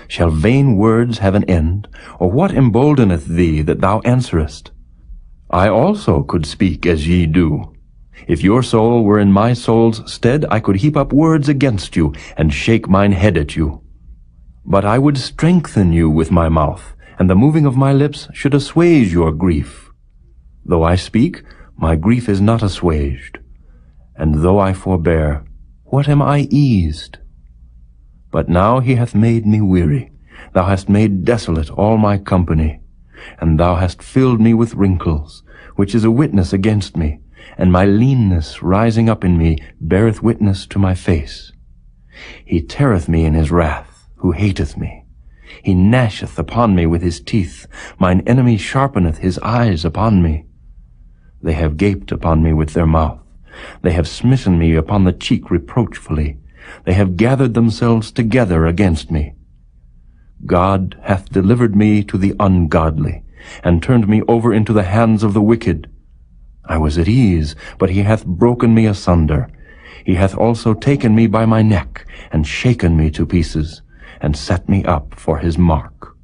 Shall vain words have an end, or what emboldeneth thee that thou answerest? I also could speak as ye do. If your soul were in my soul's stead, I could heap up words against you, and shake mine head at you. But I would strengthen you with my mouth, and the moving of my lips should assuage your grief. Though I speak, my grief is not assuaged. And though I forbear, what am I eased? But now he hath made me weary. Thou hast made desolate all my company. And thou hast filled me with wrinkles, which is a witness against me. And my leanness rising up in me beareth witness to my face. He teareth me in his wrath, who hateth me. He gnasheth upon me with his teeth. Mine enemy sharpeneth his eyes upon me. They have gaped upon me with their mouth. They have smitten me upon the cheek reproachfully. They have gathered themselves together against me. God hath delivered me to the ungodly, and turned me over into the hands of the wicked. I was at ease, but he hath broken me asunder. He hath also taken me by my neck, and shaken me to pieces, and set me up for his mark.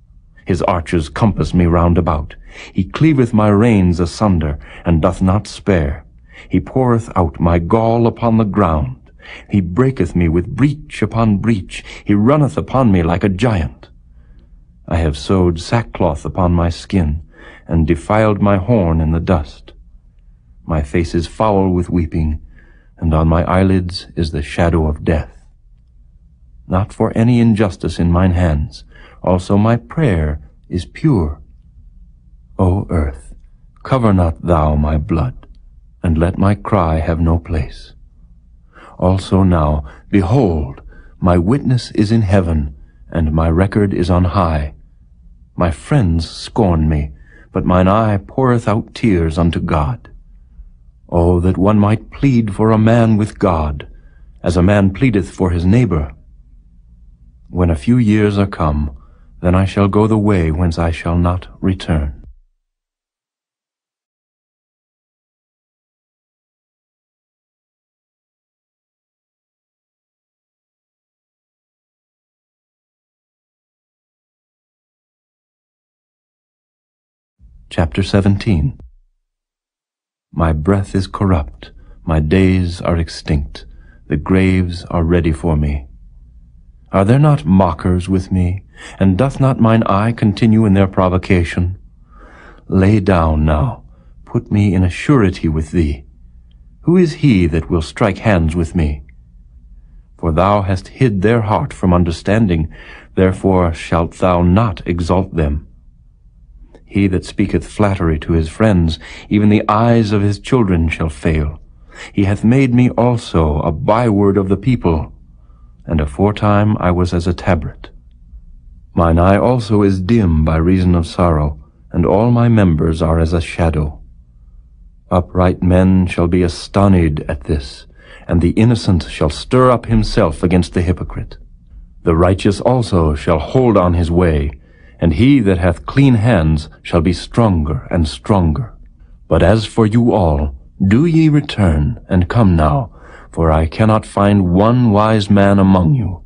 His archers compass me round about. He cleaveth my reins asunder, and doth not spare. He poureth out my gall upon the ground. He breaketh me with breach upon breach. He runneth upon me like a giant. I have sewed sackcloth upon my skin, and defiled my horn in the dust. My face is foul with weeping, and on my eyelids is the shadow of death. Not for any injustice in mine hands, also my prayer is pure. O earth, cover not thou my blood, and let my cry have no place. Also now, behold, my witness is in heaven, and my record is on high. My friends scorn me, but mine eye poureth out tears unto God. Oh, that one might plead for a man with God, as a man pleadeth for his neighbor. When a few years are come, then I shall go the way whence I shall not return. Chapter 17. My breath is corrupt, my days are extinct, the graves are ready for me. Are there not mockers with me, and doth not mine eye continue in their provocation? Lay down now, put me in a surety with thee. Who is he that will strike hands with me? For thou hast hid their heart from understanding, therefore shalt thou not exalt them. He that speaketh flattery to his friends, even the eyes of his children shall fail. He hath made me also a byword of the people, and aforetime I was as a tabret. Mine eye also is dim by reason of sorrow, and all my members are as a shadow. Upright men shall be astonied at this, and the innocent shall stir up himself against the hypocrite. The righteous also shall hold on his way, and he that hath clean hands shall be stronger and stronger. But as for you all, do ye return, and come now, for I cannot find one wise man among you.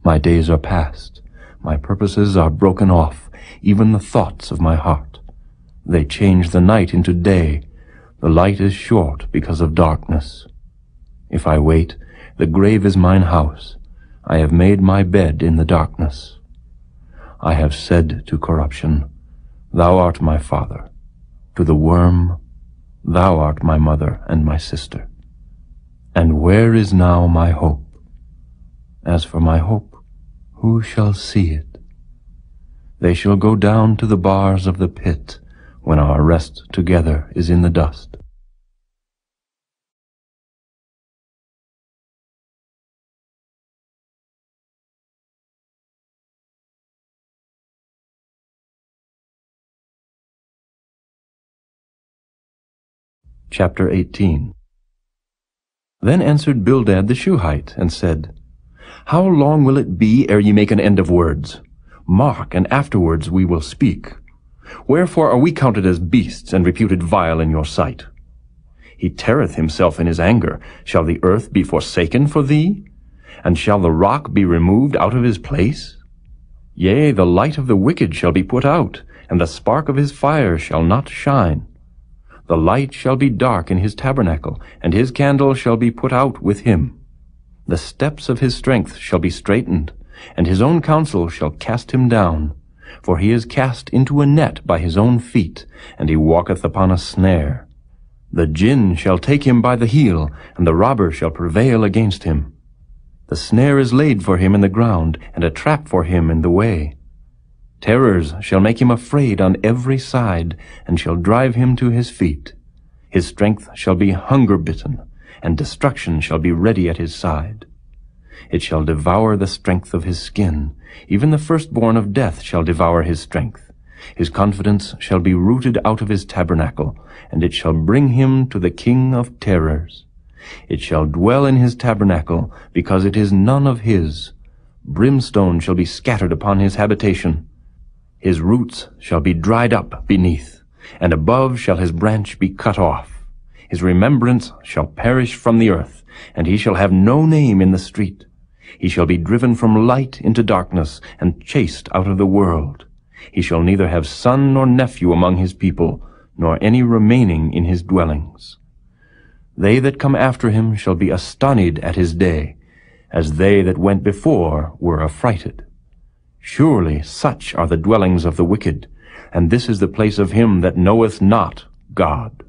My days are past, my purposes are broken off, even the thoughts of my heart. They change the night into day, the light is short because of darkness. If I wait, the grave is mine house. I have made my bed in the darkness. I have said to corruption, thou art my father. To the worm, thou art my mother and my sister. And where is now my hope? As for my hope, who shall see it? They shall go down to the bars of the pit when our rest together is in the dust. Chapter 18. Then answered Bildad the Shuhite, and said, How long will it be ere ye make an end of words? Mark, and afterwards we will speak. Wherefore are we counted as beasts, and reputed vile in your sight? He teareth himself in his anger. Shall the earth be forsaken for thee? And shall the rock be removed out of his place? Yea, the light of the wicked shall be put out, and the spark of his fire shall not shine. The light shall be dark in his tabernacle, and his candle shall be put out with him. The steps of his strength shall be straitened, and his own counsel shall cast him down. For he is cast into a net by his own feet, and he walketh upon a snare. The jinn shall take him by the heel, and the robber shall prevail against him. The snare is laid for him in the ground, and a trap for him in the way. Terrors shall make him afraid on every side, and shall drive him to his feet. His strength shall be hunger-bitten, and destruction shall be ready at his side. It shall devour the strength of his skin. Even the firstborn of death shall devour his strength. His confidence shall be rooted out of his tabernacle, and it shall bring him to the king of terrors. It shall dwell in his tabernacle, because it is none of his. Brimstone shall be scattered upon his habitation. His roots shall be dried up beneath, and above shall his branch be cut off. His remembrance shall perish from the earth, and he shall have no name in the street. He shall be driven from light into darkness, and chased out of the world. He shall neither have son nor nephew among his people, nor any remaining in his dwellings. They that come after him shall be astonied at his day, as they that went before were affrighted. Surely such are the dwellings of the wicked, and this is the place of him that knoweth not God.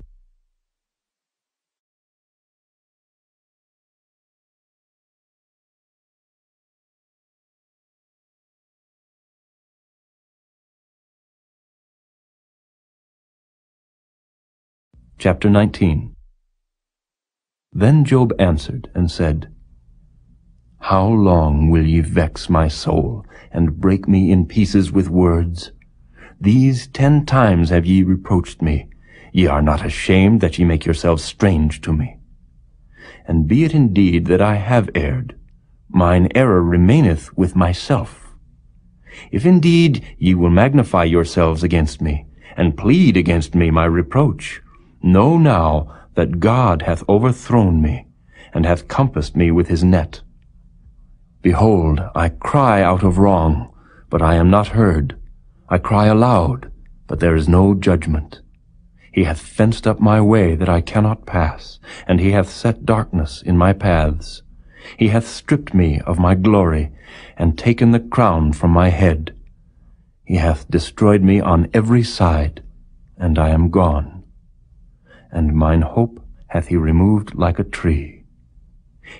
Chapter 19. Then Job answered and said, How long will ye vex my soul, and break me in pieces with words? These 10 times have ye reproached me. Ye are not ashamed that ye make yourselves strange to me. And be it indeed that I have erred, mine error remaineth with myself. If indeed ye will magnify yourselves against me, and plead against me my reproach, know now that God hath overthrown me, and hath compassed me with his net. Behold, I cry out of wrong, but I am not heard. I cry aloud, but there is no judgment. He hath fenced up my way that I cannot pass, and he hath set darkness in my paths. He hath stripped me of my glory, and taken the crown from my head. He hath destroyed me on every side, and I am gone. And mine hope hath he removed like a tree.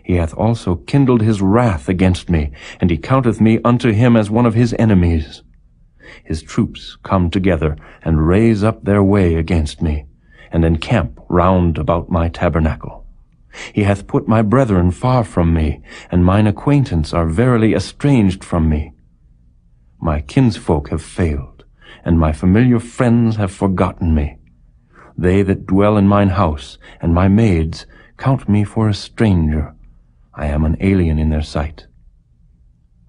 He hath also kindled his wrath against me, and he counteth me unto him as one of his enemies. His troops come together, and raise up their way against me, and encamp round about my tabernacle. He hath put my brethren far from me, and mine acquaintance are verily estranged from me. My kinsfolk have failed, and my familiar friends have forgotten me. They that dwell in mine house, and my maids, count me for a stranger. I am an alien in their sight.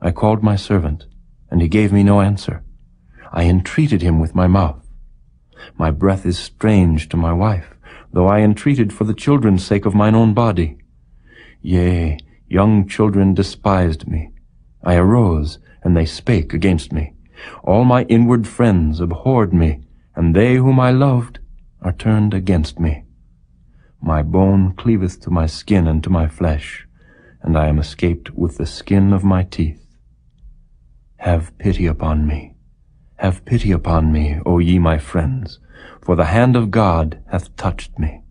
I called my servant, and he gave me no answer. I entreated him with my mouth. My breath is strange to my wife, though I entreated for the children's sake of mine own body. Yea, young children despised me. I arose, and they spake against me. All my inward friends abhorred me, and they whom I loved are turned against me. My bone cleaveth to my skin and to my flesh, and I am escaped with the skin of my teeth. Have pity upon me. Have pity upon me, O ye my friends, for the hand of God hath touched me.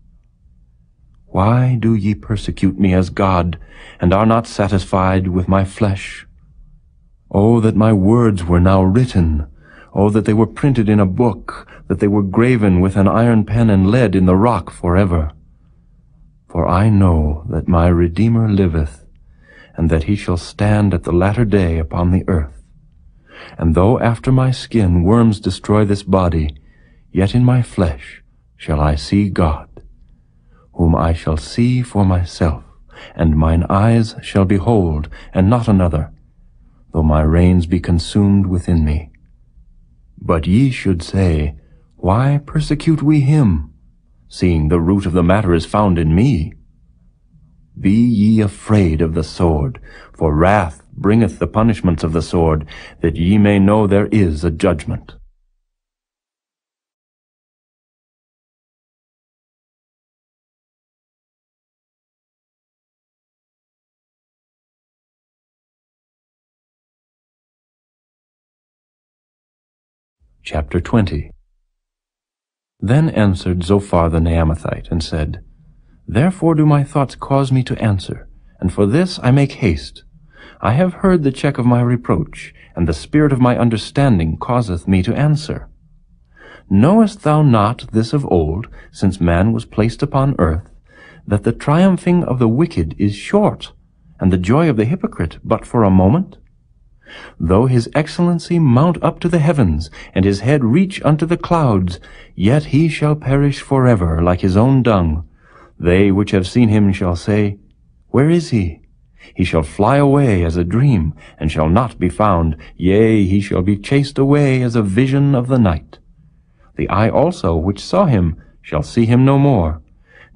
Why do ye persecute me as God, and are not satisfied with my flesh? O that my words were now written! O that they were printed in a book, that they were graven with an iron pen and lead in the rock forever. For I know that my Redeemer liveth, and that he shall stand at the latter day upon the earth. And though after my skin worms destroy this body, yet in my flesh shall I see God, whom I shall see for myself, and mine eyes shall behold, and not another, though my reins be consumed within me. But ye should say, Why persecute we him, seeing the root of the matter is found in me? Be ye afraid of the sword, for wrath bringeth the punishments of the sword, that ye may know there is a judgment. Chapter 20. Then answered Zophar the Naamathite, and said, Therefore do my thoughts cause me to answer, and for this I make haste. I have heard the check of my reproach, and the spirit of my understanding causeth me to answer. Knowest thou not this of old, since man was placed upon earth, that the triumphing of the wicked is short, and the joy of the hypocrite but for a moment? Though his excellency mount up to the heavens, and his head reach unto the clouds, yet he shall perish forever like his own dung. They which have seen him shall say, Where is he? He shall fly away as a dream, and shall not be found. Yea, he shall be chased away as a vision of the night. The eye also which saw him shall see him no more,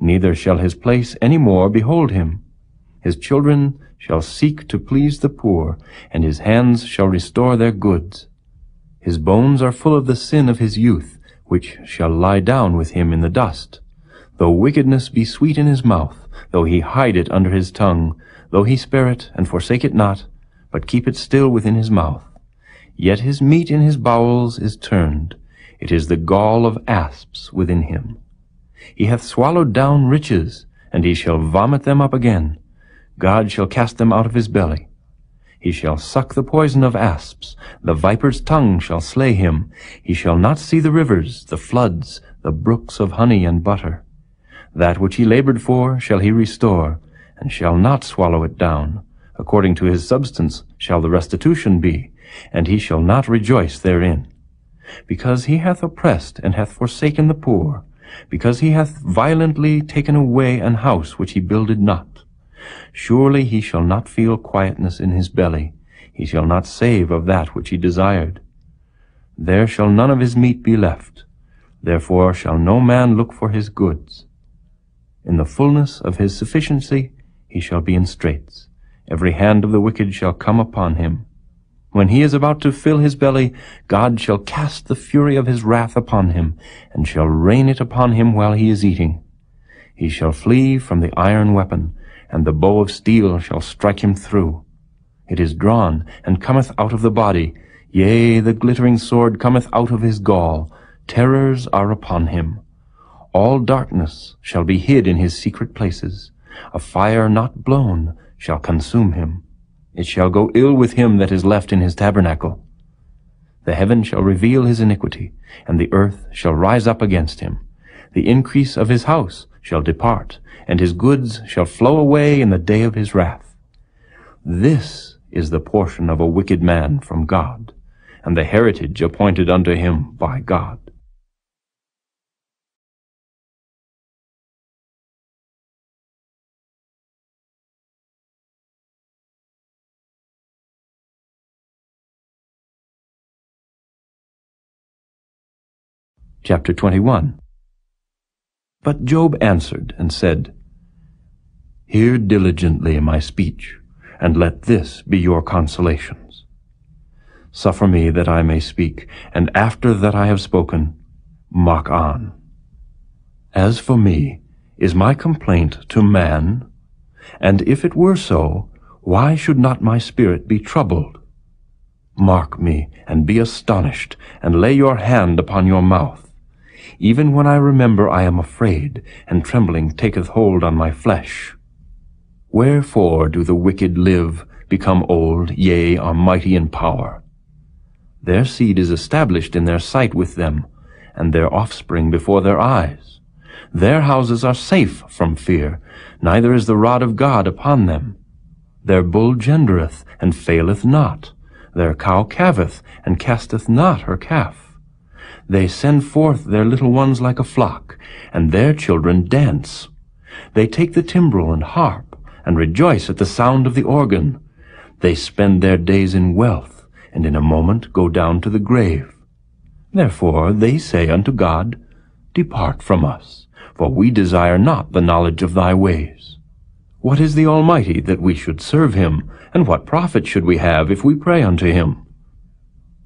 neither shall his place any more behold him. His children shall seek to please the poor, and his hands shall restore their goods. His bones are full of the sin of his youth, which shall lie down with him in the dust. Though wickedness be sweet in his mouth, though he hide it under his tongue, though he spare it and forsake it not, but keep it still within his mouth, yet his meat in his bowels is turned. It is the gall of asps within him. He hath swallowed down riches, and he shall vomit them up again. God shall cast them out of his belly. He shall suck the poison of asps. The viper's tongue shall slay him. He shall not see the rivers, the floods, the brooks of honey and butter. That which he labored for shall he restore, and shall not swallow it down. According to his substance shall the restitution be, and he shall not rejoice therein. Because he hath oppressed and hath forsaken the poor, because he hath violently taken away an house which he builded not. Surely he shall not feel quietness in his belly, he shall not save of that which he desired. There shall none of his meat be left, therefore shall no man look for his goods. In the fullness of his sufficiency he shall be in straits. Every hand of the wicked shall come upon him. When he is about to fill his belly, God shall cast the fury of his wrath upon him, and shall rain it upon him while he is eating. He shall flee from the iron weapon, and the bow of steel shall strike him through. It is drawn, and cometh out of the body. Yea, the glittering sword cometh out of his gall. Terrors are upon him. All darkness shall be hid in his secret places. A fire not blown shall consume him. It shall go ill with him that is left in his tabernacle. The heaven shall reveal his iniquity, and the earth shall rise up against him. The increase of his house shall depart, and his goods shall flow away in the day of his wrath. This is the portion of a wicked man from God, and the heritage appointed unto him by God. Chapter 21. But Job answered and said, Hear diligently my speech, and let this be your consolations. Suffer me that I may speak, and after that I have spoken, mock on. As for me, is my complaint to man? And if it were so, why should not my spirit be troubled? Mark me, and be astonished, and lay your hand upon your mouth. Even when I remember, I am afraid, and trembling taketh hold on my flesh. Wherefore do the wicked live, become old, yea, are mighty in power? Their seed is established in their sight with them, and their offspring before their eyes. Their houses are safe from fear, neither is the rod of God upon them. Their bull gendereth, and faileth not. Their cow calveth, and casteth not her calf. They send forth their little ones like a flock, and their children dance. They take the timbrel and harp, and rejoice at the sound of the organ. They spend their days in wealth, and in a moment go down to the grave. Therefore they say unto God, Depart from us, for we desire not the knowledge of thy ways. What is the Almighty that we should serve him? And what profit should we have if we pray unto him?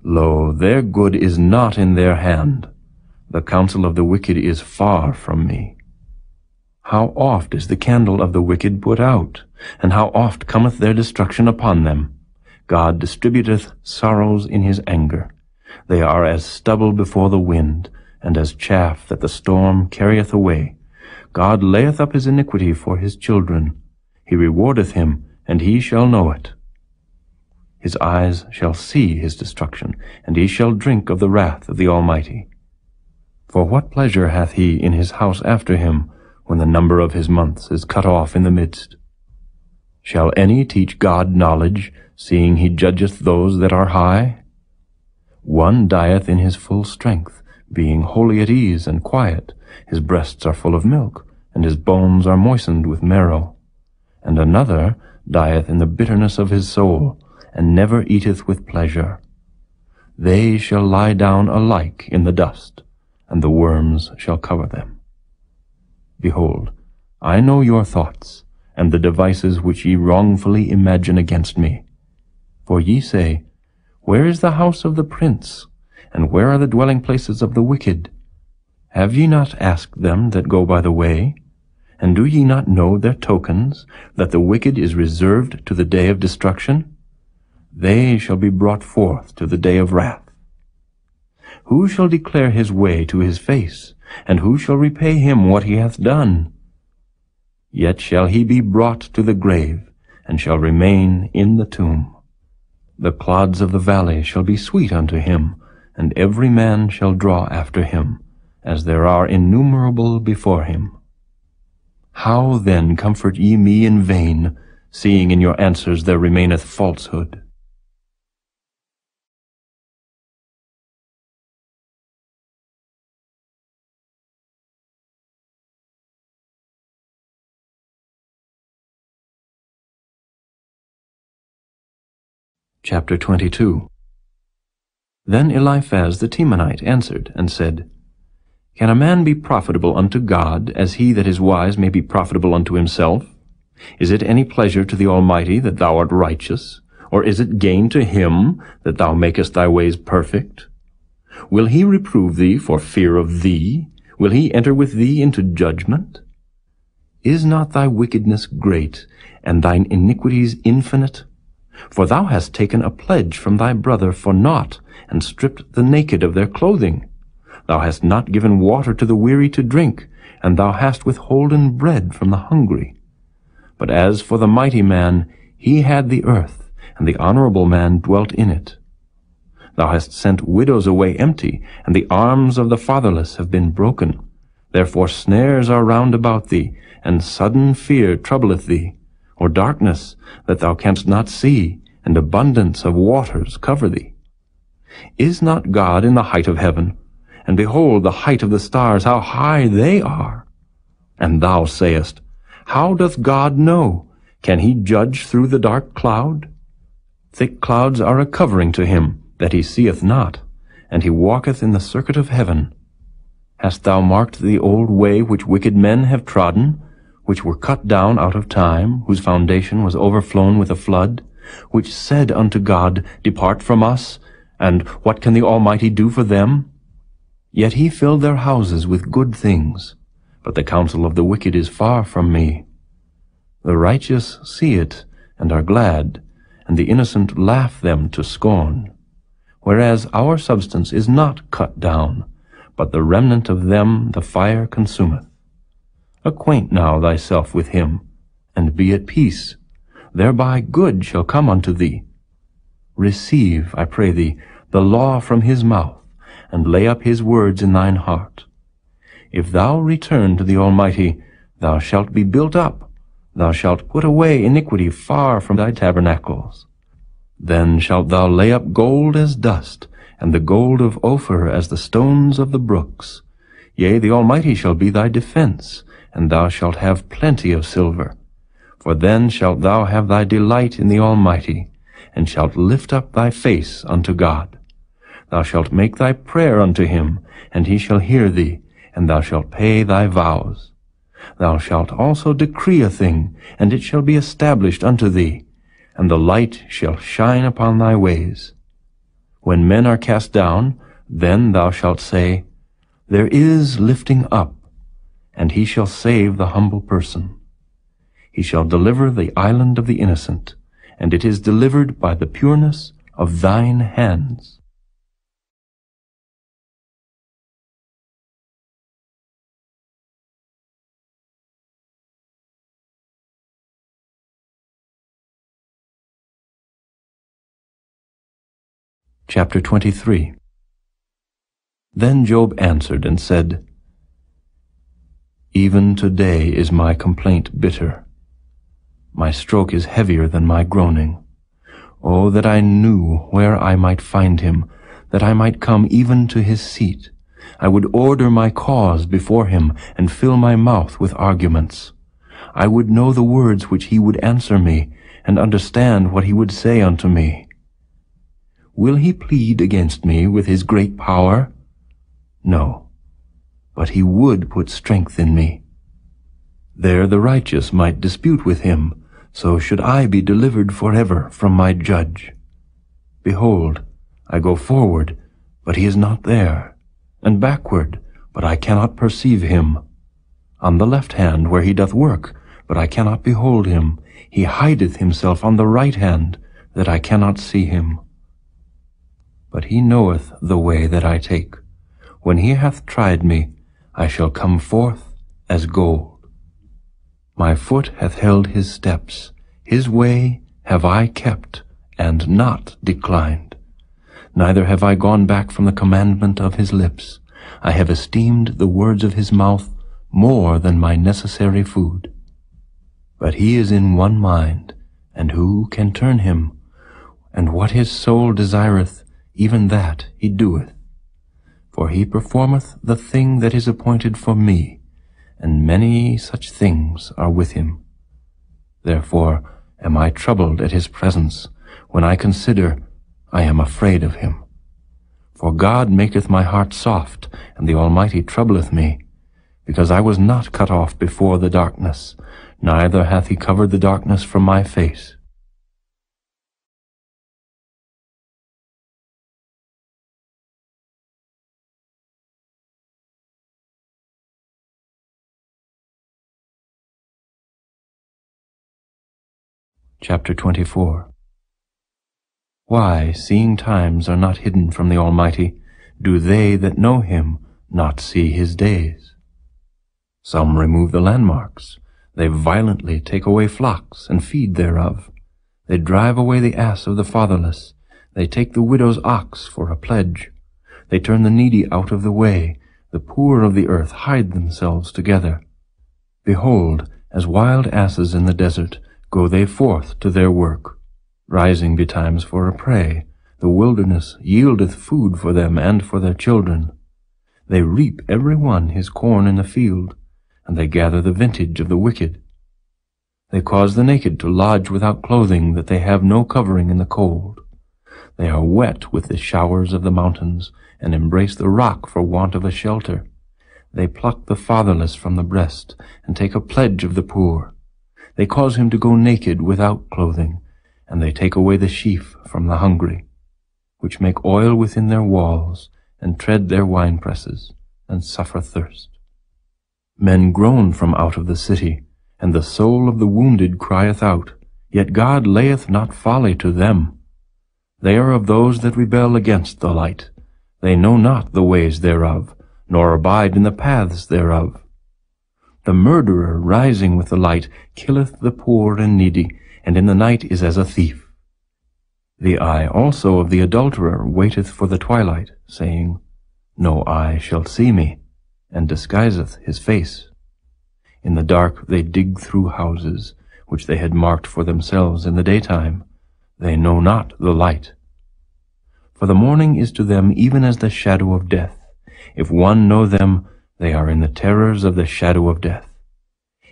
Lo, their good is not in their hand. The counsel of the wicked is far from me. How oft is the candle of the wicked put out, and how oft cometh their destruction upon them? God distributeth sorrows in his anger. They are as stubble before the wind, and as chaff that the storm carrieth away. God layeth up his iniquity for his children. He rewardeth him, and he shall know it. His eyes shall see his destruction, and he shall drink of the wrath of the Almighty. For what pleasure hath he in his house after him, when the number of his months is cut off in the midst? Shall any teach God knowledge, seeing he judgeth those that are high? One dieth in his full strength, being wholly at ease and quiet. His breasts are full of milk, and his bones are moistened with marrow. And another dieth in the bitterness of his soul, and never eateth with pleasure. They shall lie down alike in the dust, and the worms shall cover them. Behold, I know your thoughts, and the devices which ye wrongfully imagine against me. For ye say, Where is the house of the prince? And where are the dwelling places of the wicked? Have ye not asked them that go by the way? And do ye not know their tokens, that the wicked is reserved to the day of destruction? They shall be brought forth to the day of wrath. Who shall declare his way to his face? And who shall repay him what he hath done? Yet shall he be brought to the grave, and shall remain in the tomb. The clods of the valley shall be sweet unto him, and every man shall draw after him, as there are innumerable before him. How then comfort ye me in vain, seeing in your answers there remaineth falsehood? Chapter 22. Then Eliphaz the Temanite answered and said, Can a man be profitable unto God, as he that is wise may be profitable unto himself? Is it any pleasure to the Almighty that thou art righteous? Or is it gain to him that thou makest thy ways perfect? Will he reprove thee for fear of thee? Will he enter with thee into judgment? Is not thy wickedness great, and thine iniquities infinite? For thou hast taken a pledge from thy brother for naught, and stripped the naked of their clothing. Thou hast not given water to the weary to drink, and thou hast withholden bread from the hungry. But as for the mighty man, he had the earth, and the honorable man dwelt in it. Thou hast sent widows away empty, and the arms of the fatherless have been broken. Therefore snares are round about thee, and sudden fear troubleth thee, or darkness that thou canst not see, and abundance of waters cover thee. Is not God in the height of heaven? And behold the height of the stars, how high they are! And thou sayest, How doth God know? Can he judge through the dark cloud? Thick clouds are a covering to him, that he seeth not, and he walketh in the circuit of heaven. Hast thou marked the old way which wicked men have trodden, which were cut down out of time, whose foundation was overflown with a flood, which said unto God, Depart from us, and what can the Almighty do for them? Yet he filled their houses with good things, but the counsel of the wicked is far from me. The righteous see it, and are glad, and the innocent laugh them to scorn. whereas our substance is not cut down, but the remnant of them the fire consumeth. Acquaint now thyself with him, and be at peace. Thereby good shall come unto thee. Receive, I pray thee, the law from his mouth, and lay up his words in thine heart. If thou return to the Almighty, thou shalt be built up. Thou shalt put away iniquity far from thy tabernacles. Then shalt thou lay up gold as dust, and the gold of Ophir as the stones of the brooks. Yea, the Almighty shall be thy defense, and thou shalt have plenty of silver. For then shalt thou have thy delight in the Almighty, and shalt lift up thy face unto God. Thou shalt make thy prayer unto him, and he shall hear thee, and thou shalt pay thy vows. Thou shalt also decree a thing, and it shall be established unto thee, and the light shall shine upon thy ways. When men are cast down, then thou shalt say, There is lifting up, and he shall save the humble person. He shall deliver the island of the innocent, and it is delivered by the pureness of thine hands. Chapter 23. Then Job answered and said, Even today is my complaint bitter. My stroke is heavier than my groaning. Oh, that I knew where I might find him, that I might come even to his seat. I would order my cause before him, and fill my mouth with arguments. I would know the words which he would answer me, and understand what he would say unto me. Will he plead against me with his great power? No, but he would put strength in me. There the righteous might dispute with him, so should I be delivered forever from my judge. Behold, I go forward, but he is not there, and backward, but I cannot perceive him. On the left hand where he doth work, but I cannot behold him. He hideth himself on the right hand, that I cannot see him. But he knoweth the way that I take. When he hath tried me, I shall come forth as gold. My foot hath held his steps. His way have I kept, and not declined. Neither have I gone back from the commandment of his lips. I have esteemed the words of his mouth more than my necessary food. But he is in one mind, and who can turn him? And what his soul desireth, even that he doeth. For he performeth the thing that is appointed for me, and many such things are with him. Therefore am I troubled at his presence. When I consider, I am afraid of him. For God maketh my heart soft, and the Almighty troubleth me, because I was not cut off before the darkness, neither hath he covered the darkness from my face. Chapter 24. Why, seeing times are not hidden from the Almighty, do they that know him not see his days? Some remove the landmarks. They violently take away flocks, and feed thereof. They drive away the ass of the fatherless. They take the widow's ox for a pledge. They turn the needy out of the way. The poor of the earth hide themselves together. Behold, as wild asses in the desert, go they forth to their work. Rising betimes for a prey, the wilderness yieldeth food for them and for their children. They reap every one his corn in the field, and they gather the vintage of the wicked. They cause the naked to lodge without clothing, that they have no covering in the cold. They are wet with the showers of the mountains, and embrace the rock for want of a shelter. They pluck the fatherless from the breast, and take a pledge of the poor. They cause him to go naked without clothing, and they take away the sheaf from the hungry, which make oil within their walls, and tread their winepresses, and suffer thirst. Men groan from out of the city, and the soul of the wounded crieth out, yet God layeth not folly to them. They are of those that rebel against the light. They know not the ways thereof, nor abide in the paths thereof. The murderer rising with the light killeth the poor and needy, and in the night is as a thief. The eye also of the adulterer waiteth for the twilight, saying, No eye shall see me, and disguiseth his face. In the dark they dig through houses, which they had marked for themselves in the daytime. They know not the light. For the morning is to them even as the shadow of death. If one know them, they are in the terrors of the shadow of death.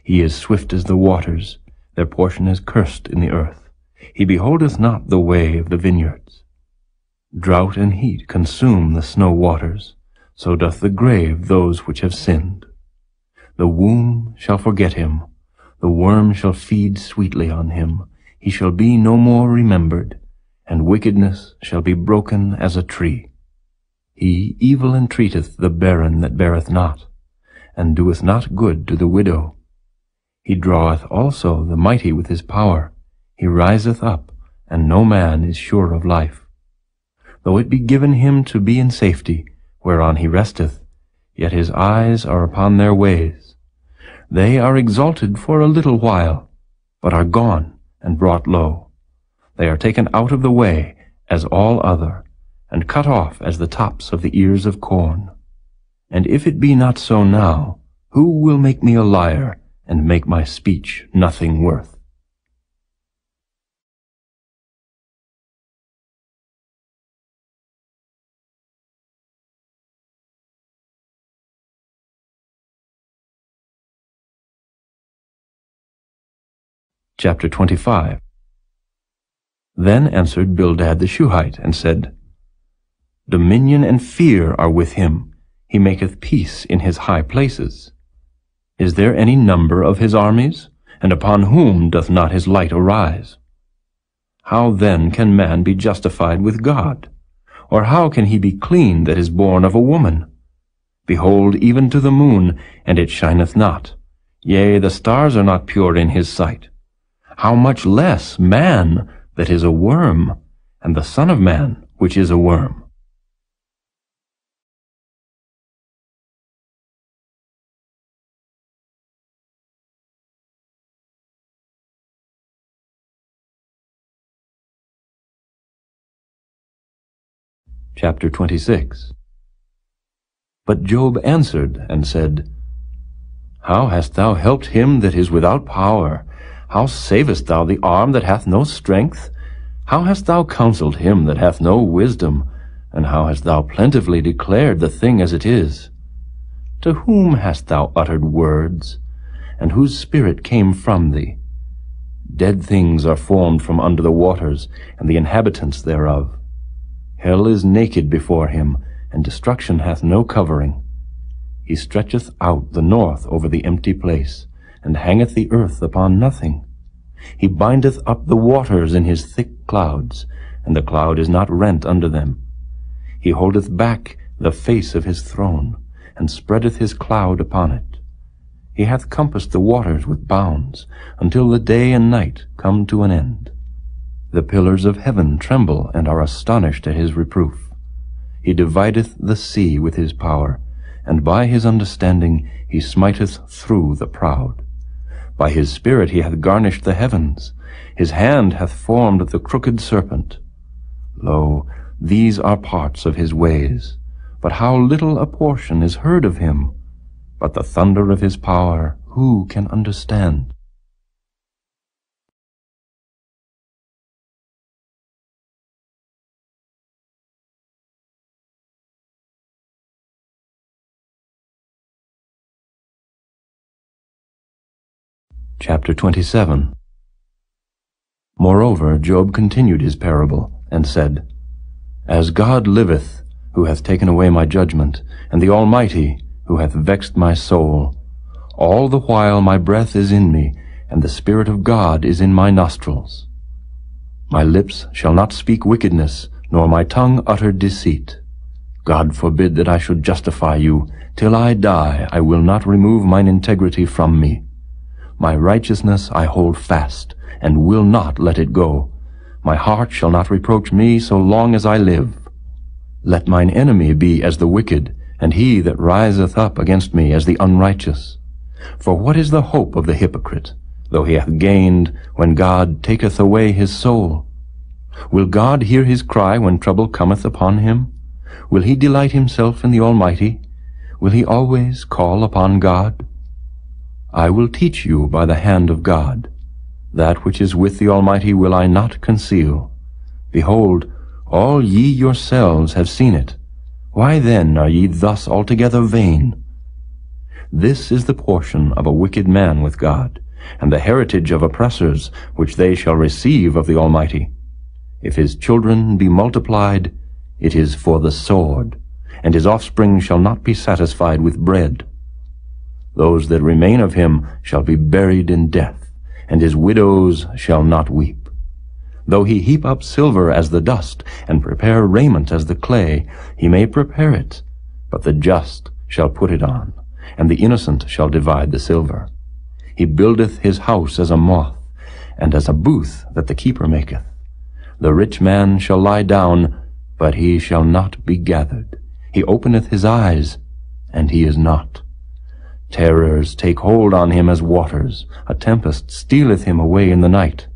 He is swift as the waters, their portion is cursed in the earth. He beholdeth not the way of the vineyards. Drought and heat consume the snow waters, so doth the grave those which have sinned. The womb shall forget him, the worm shall feed sweetly on him. He shall be no more remembered, and wickedness shall be broken as a tree. He evil entreateth the barren that beareth not, and doeth not good to the widow. He draweth also the mighty with his power. He riseth up, and no man is sure of life. Though it be given him to be in safety, whereon he resteth, yet his eyes are upon their ways. They are exalted for a little while, but are gone and brought low. They are taken out of the way as all other, and cut off as the tops of the ears of corn. And if it be not so now, who will make me a liar, and make my speech nothing worth? Chapter 25. Then answered Bildad the Shuhite, and said, Dominion and fear are with him. He maketh peace in his high places. Is there any number of his armies? And upon whom doth not his light arise? How then can man be justified with God? Or how can he be clean that is born of a woman? Behold, even to the moon, and it shineth not. Yea, the stars are not pure in his sight. How much less man that is a worm, and the Son of Man which is a worm? Chapter 26. But Job answered and said, How hast thou helped him that is without power? How savest thou the arm that hath no strength? How hast thou counseled him that hath no wisdom? And how hast thou plentifully declared the thing as it is? To whom hast thou uttered words? And whose spirit came from thee? Dead things are formed from under the waters, and the inhabitants thereof. Hell is naked before him, and destruction hath no covering. He stretcheth out the north over the empty place, and hangeth the earth upon nothing. He bindeth up the waters in his thick clouds, and the cloud is not rent under them. He holdeth back the face of his throne, and spreadeth his cloud upon it. He hath compassed the waters with bounds, until the day and night come to an end. The pillars of heaven tremble and are astonished at his reproof. He divideth the sea with his power, and by his understanding he smiteth through the proud. By his spirit he hath garnished the heavens. His hand hath formed the crooked serpent. Lo, these are parts of his ways. But how little a portion is heard of him! But the thunder of his power, who can understand? Chapter 27. Moreover, Job continued his parable, and said, As God liveth, who hath taken away my judgment, and the Almighty, who hath vexed my soul, all the while my breath is in me, and the Spirit of God is in my nostrils. My lips shall not speak wickedness, nor my tongue utter deceit. God forbid that I should justify you. Till I die, I will not remove mine integrity from me. My righteousness I hold fast, and will not let it go. My heart shall not reproach me so long as I live. Let mine enemy be as the wicked, and he that riseth up against me as the unrighteous. For what is the hope of the hypocrite, though he hath gained, when God taketh away his soul? Will God hear his cry when trouble cometh upon him? Will he delight himself in the Almighty? Will he always call upon God? I will teach you by the hand of God. That which is with the Almighty will I not conceal. Behold, all ye yourselves have seen it. Why then are ye thus altogether vain? This is the portion of a wicked man with God, and the heritage of oppressors, which they shall receive of the Almighty. If his children be multiplied, it is for the sword, and his offspring shall not be satisfied with bread. Those that remain of him shall be buried in death, and his widows shall not weep. Though he heap up silver as the dust, and prepare raiment as the clay, he may prepare it, but the just shall put it on, and the innocent shall divide the silver. He buildeth his house as a moth, and as a booth that the keeper maketh. The rich man shall lie down, but he shall not be gathered. He openeth his eyes, and he is not. Terrors take hold on him as waters. A tempest stealeth him away in the night.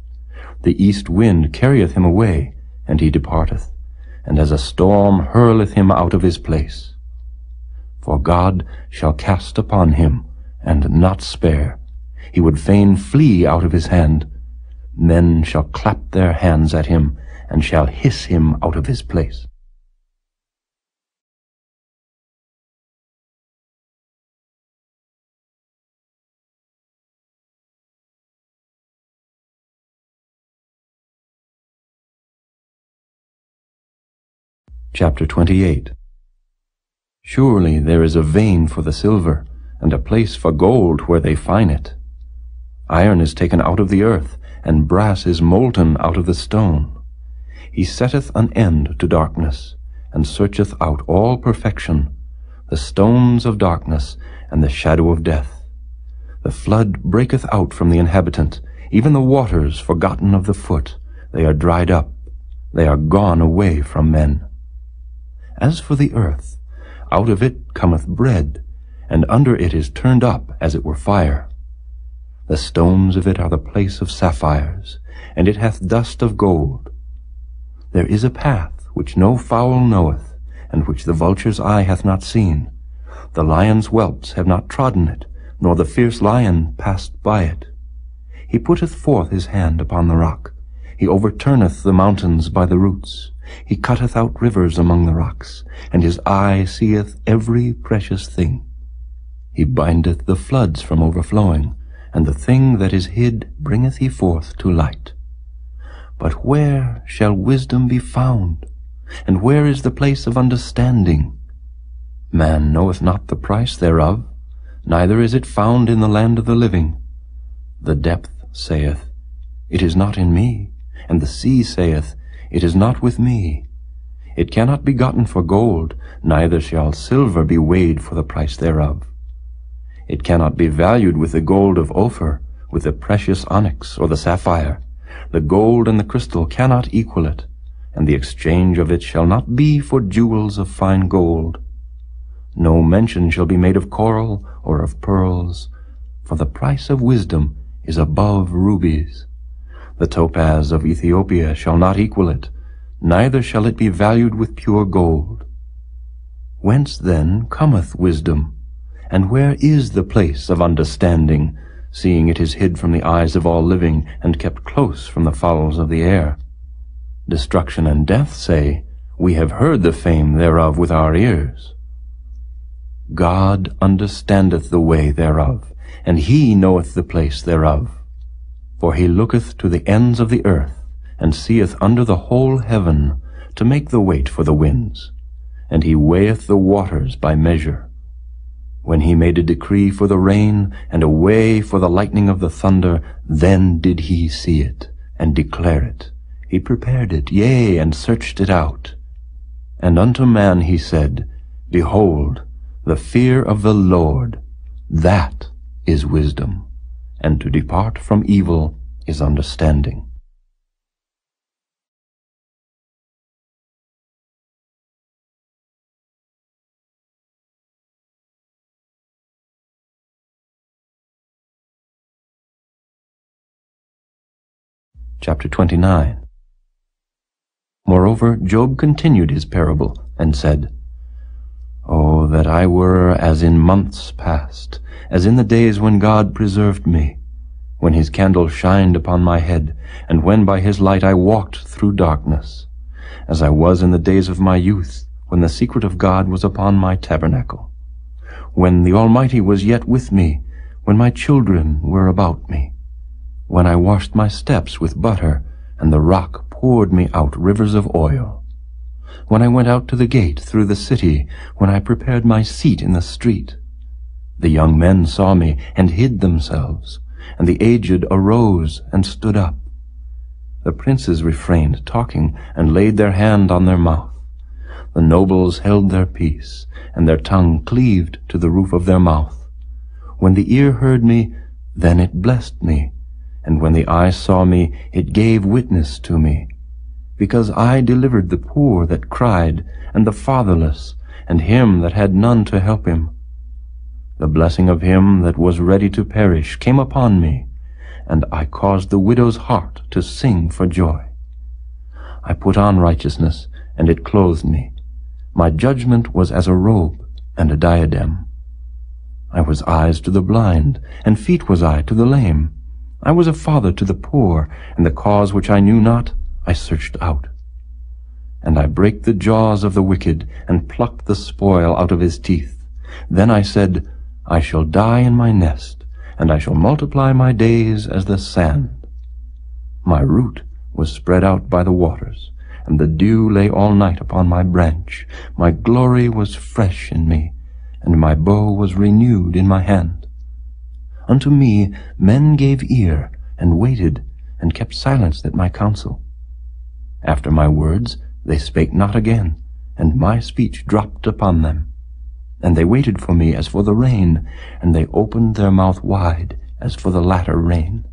The east wind carrieth him away, and he departeth, and as a storm hurleth him out of his place. For God shall cast upon him, and not spare. He would fain flee out of his hand. Men shall clap their hands at him, and shall hiss him out of his place. Chapter 28. Surely there is a vein for the silver, and a place for gold where they fine it. Iron is taken out of the earth, and brass is molten out of the stone. He setteth an end to darkness, and searcheth out all perfection, the stones of darkness, and the shadow of death. The flood breaketh out from the inhabitant, even the waters forgotten of the foot. They are dried up, they are gone away from men. As for the earth, out of it cometh bread, and under it is turned up as it were fire. The stones of it are the place of sapphires, and it hath dust of gold. There is a path which no fowl knoweth, and which the vulture's eye hath not seen. The lion's whelps have not trodden it, nor the fierce lion passed by it. He putteth forth his hand upon the rock. He overturneth the mountains by the roots. He cutteth out rivers among the rocks, and his eye seeth every precious thing. He bindeth the floods from overflowing, and the thing that is hid bringeth he forth to light. But where shall wisdom be found? And where is the place of understanding? Man knoweth not the price thereof, neither is it found in the land of the living. The depth saith, It is not in me, and the sea saith, It is not with me. It cannot be gotten for gold, neither shall silver be weighed for the price thereof. It cannot be valued with the gold of Ophir, with the precious onyx or the sapphire. The gold and the crystal cannot equal it, and the exchange of it shall not be for jewels of fine gold. No mention shall be made of coral or of pearls, for the price of wisdom is above rubies. The topaz of Ethiopia shall not equal it, neither shall it be valued with pure gold. Whence then cometh wisdom? And where is the place of understanding, seeing it is hid from the eyes of all living, and kept close from the fowls of the air? Destruction and death say, We have heard the fame thereof with our ears. God understandeth the way thereof, and he knoweth the place thereof. For he looketh to the ends of the earth, and seeth under the whole heaven, to make the weight for the winds. And he weigheth the waters by measure. When he made a decree for the rain, and a way for the lightning of the thunder, then did he see it, and declare it. He prepared it, yea, and searched it out. And unto man he said, Behold, the fear of the Lord, that is wisdom, and to depart from evil is understanding. Chapter 29. Moreover, Job continued his parable, and said, "Oh, that I were as in months past, as in the days when God preserved me, when his candle shined upon my head, and when by his light I walked through darkness, as I was in the days of my youth, when the secret of God was upon my tabernacle, when the Almighty was yet with me, when my children were about me, when I washed my steps with butter, and the rock poured me out rivers of oil, when I went out to the gate through the city, when I prepared my seat in the street. The young men saw me and hid themselves, and the aged arose and stood up. The princes refrained talking, and laid their hand on their mouth. The nobles held their peace, and their tongue cleaved to the roof of their mouth. When the ear heard me, then it blessed me, and when the eye saw me, it gave witness to me. Because I delivered the poor that cried, and the fatherless, and him that had none to help him. The blessing of him that was ready to perish came upon me, and I caused the widow's heart to sing for joy. I put on righteousness, and it clothed me. My judgment was as a robe and a diadem. I was eyes to the blind, and feet was I to the lame. I was a father to the poor, and the cause which I knew not I searched out. And I brake the jaws of the wicked, and plucked the spoil out of his teeth. Then I said, I shall die in my nest, and I shall multiply my days as the sand. My root was spread out by the waters, and the dew lay all night upon my branch. My glory was fresh in me, and my bow was renewed in my hand. Unto me men gave ear, and waited, and kept silence at my counsel. After my words they spake not again, and my speech dropped upon them. And they waited for me as for the rain, and they opened their mouth wide as for the latter rain.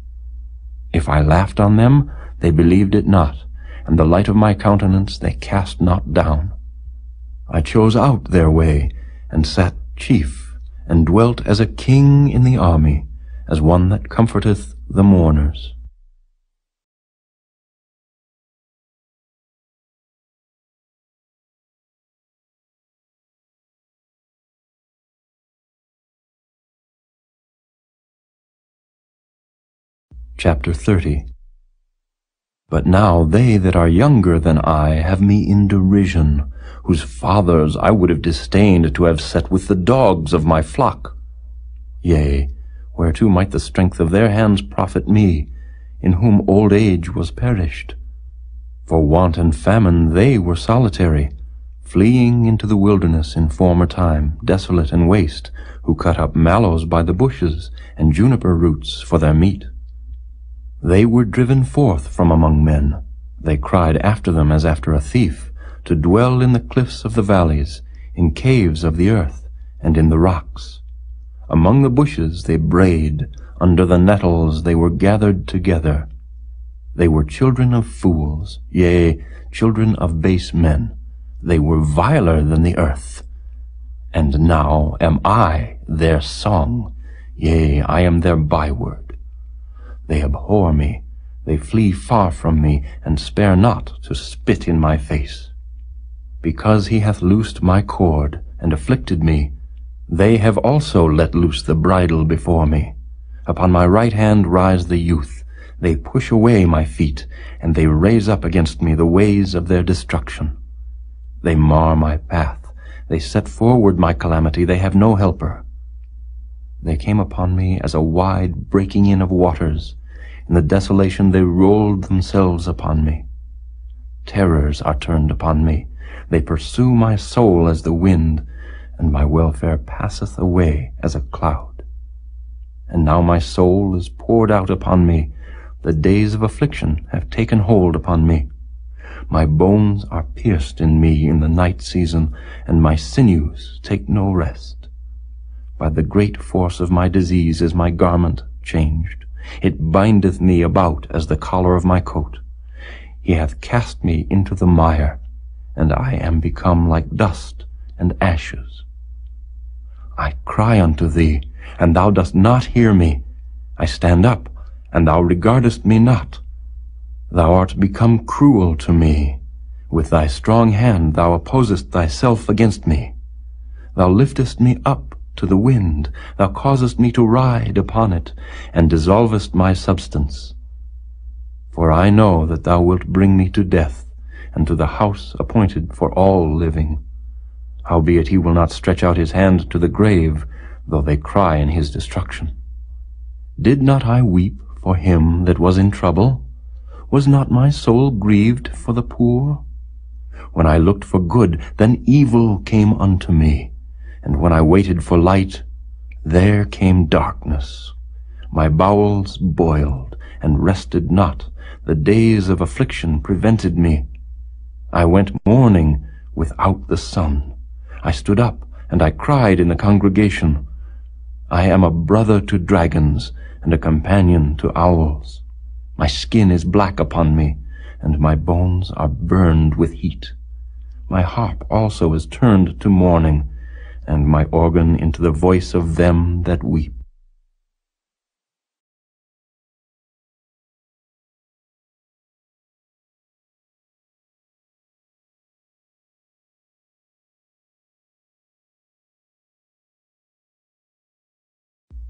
If I laughed on them, they believed it not, and the light of my countenance they cast not down. I chose out their way, and sat chief, and dwelt as a king in the army, as one that comforteth the mourners. Chapter 30. But now they that are younger than I have me in derision, whose fathers I would have disdained to have set with the dogs of my flock. Yea, whereto might the strength of their hands profit me, in whom old age was perished? For want and famine they were solitary, fleeing into the wilderness in former time, desolate and waste, who cut up mallows by the bushes, and juniper roots for their meat. They were driven forth from among men. They cried after them as after a thief, to dwell in the cliffs of the valleys, in caves of the earth, and in the rocks. Among the bushes they brayed, under the nettles they were gathered together. They were children of fools, yea, children of base men. They were viler than the earth. And now am I their song, yea, I am their byword. They abhor me, they flee far from me, and spare not to spit in my face. Because he hath loosed my cord, and afflicted me, they have also let loose the bridle before me. Upon my right hand rise the youth. They push away my feet, and they raise up against me the ways of their destruction. They mar my path, they set forward my calamity, they have no helper. They came upon me as a wide breaking in of waters. In the desolation they rolled themselves upon me. Terrors are turned upon me. They pursue my soul as the wind, and my welfare passeth away as a cloud. And now my soul is poured out upon me. The days of affliction have taken hold upon me. My bones are pierced in me in the night season, and my sinews take no rest. By the great force of my disease is my garment changed. It bindeth me about as the collar of my coat. He hath cast me into the mire, and I am become like dust and ashes. I cry unto thee, and thou dost not hear me. I stand up, and thou regardest me not. Thou art become cruel to me. With thy strong hand thou opposest thyself against me. Thou liftest me up to the wind, thou causest me to ride upon it, and dissolvest my substance. For I know that thou wilt bring me to death, and to the house appointed for all living. Howbeit he will not stretch out his hand to the grave, though they cry in his destruction. Did not I weep for him that was in trouble? Was not my soul grieved for the poor? When I looked for good, then evil came unto me, and when I waited for light, there came darkness. My bowels boiled, and rested not. The days of affliction prevented me. I went mourning without the sun. I stood up, and I cried in the congregation. I am a brother to dragons, and a companion to owls. My skin is black upon me, and my bones are burned with heat. My harp also is turned to mourning, and my organ into the voice of them that weep.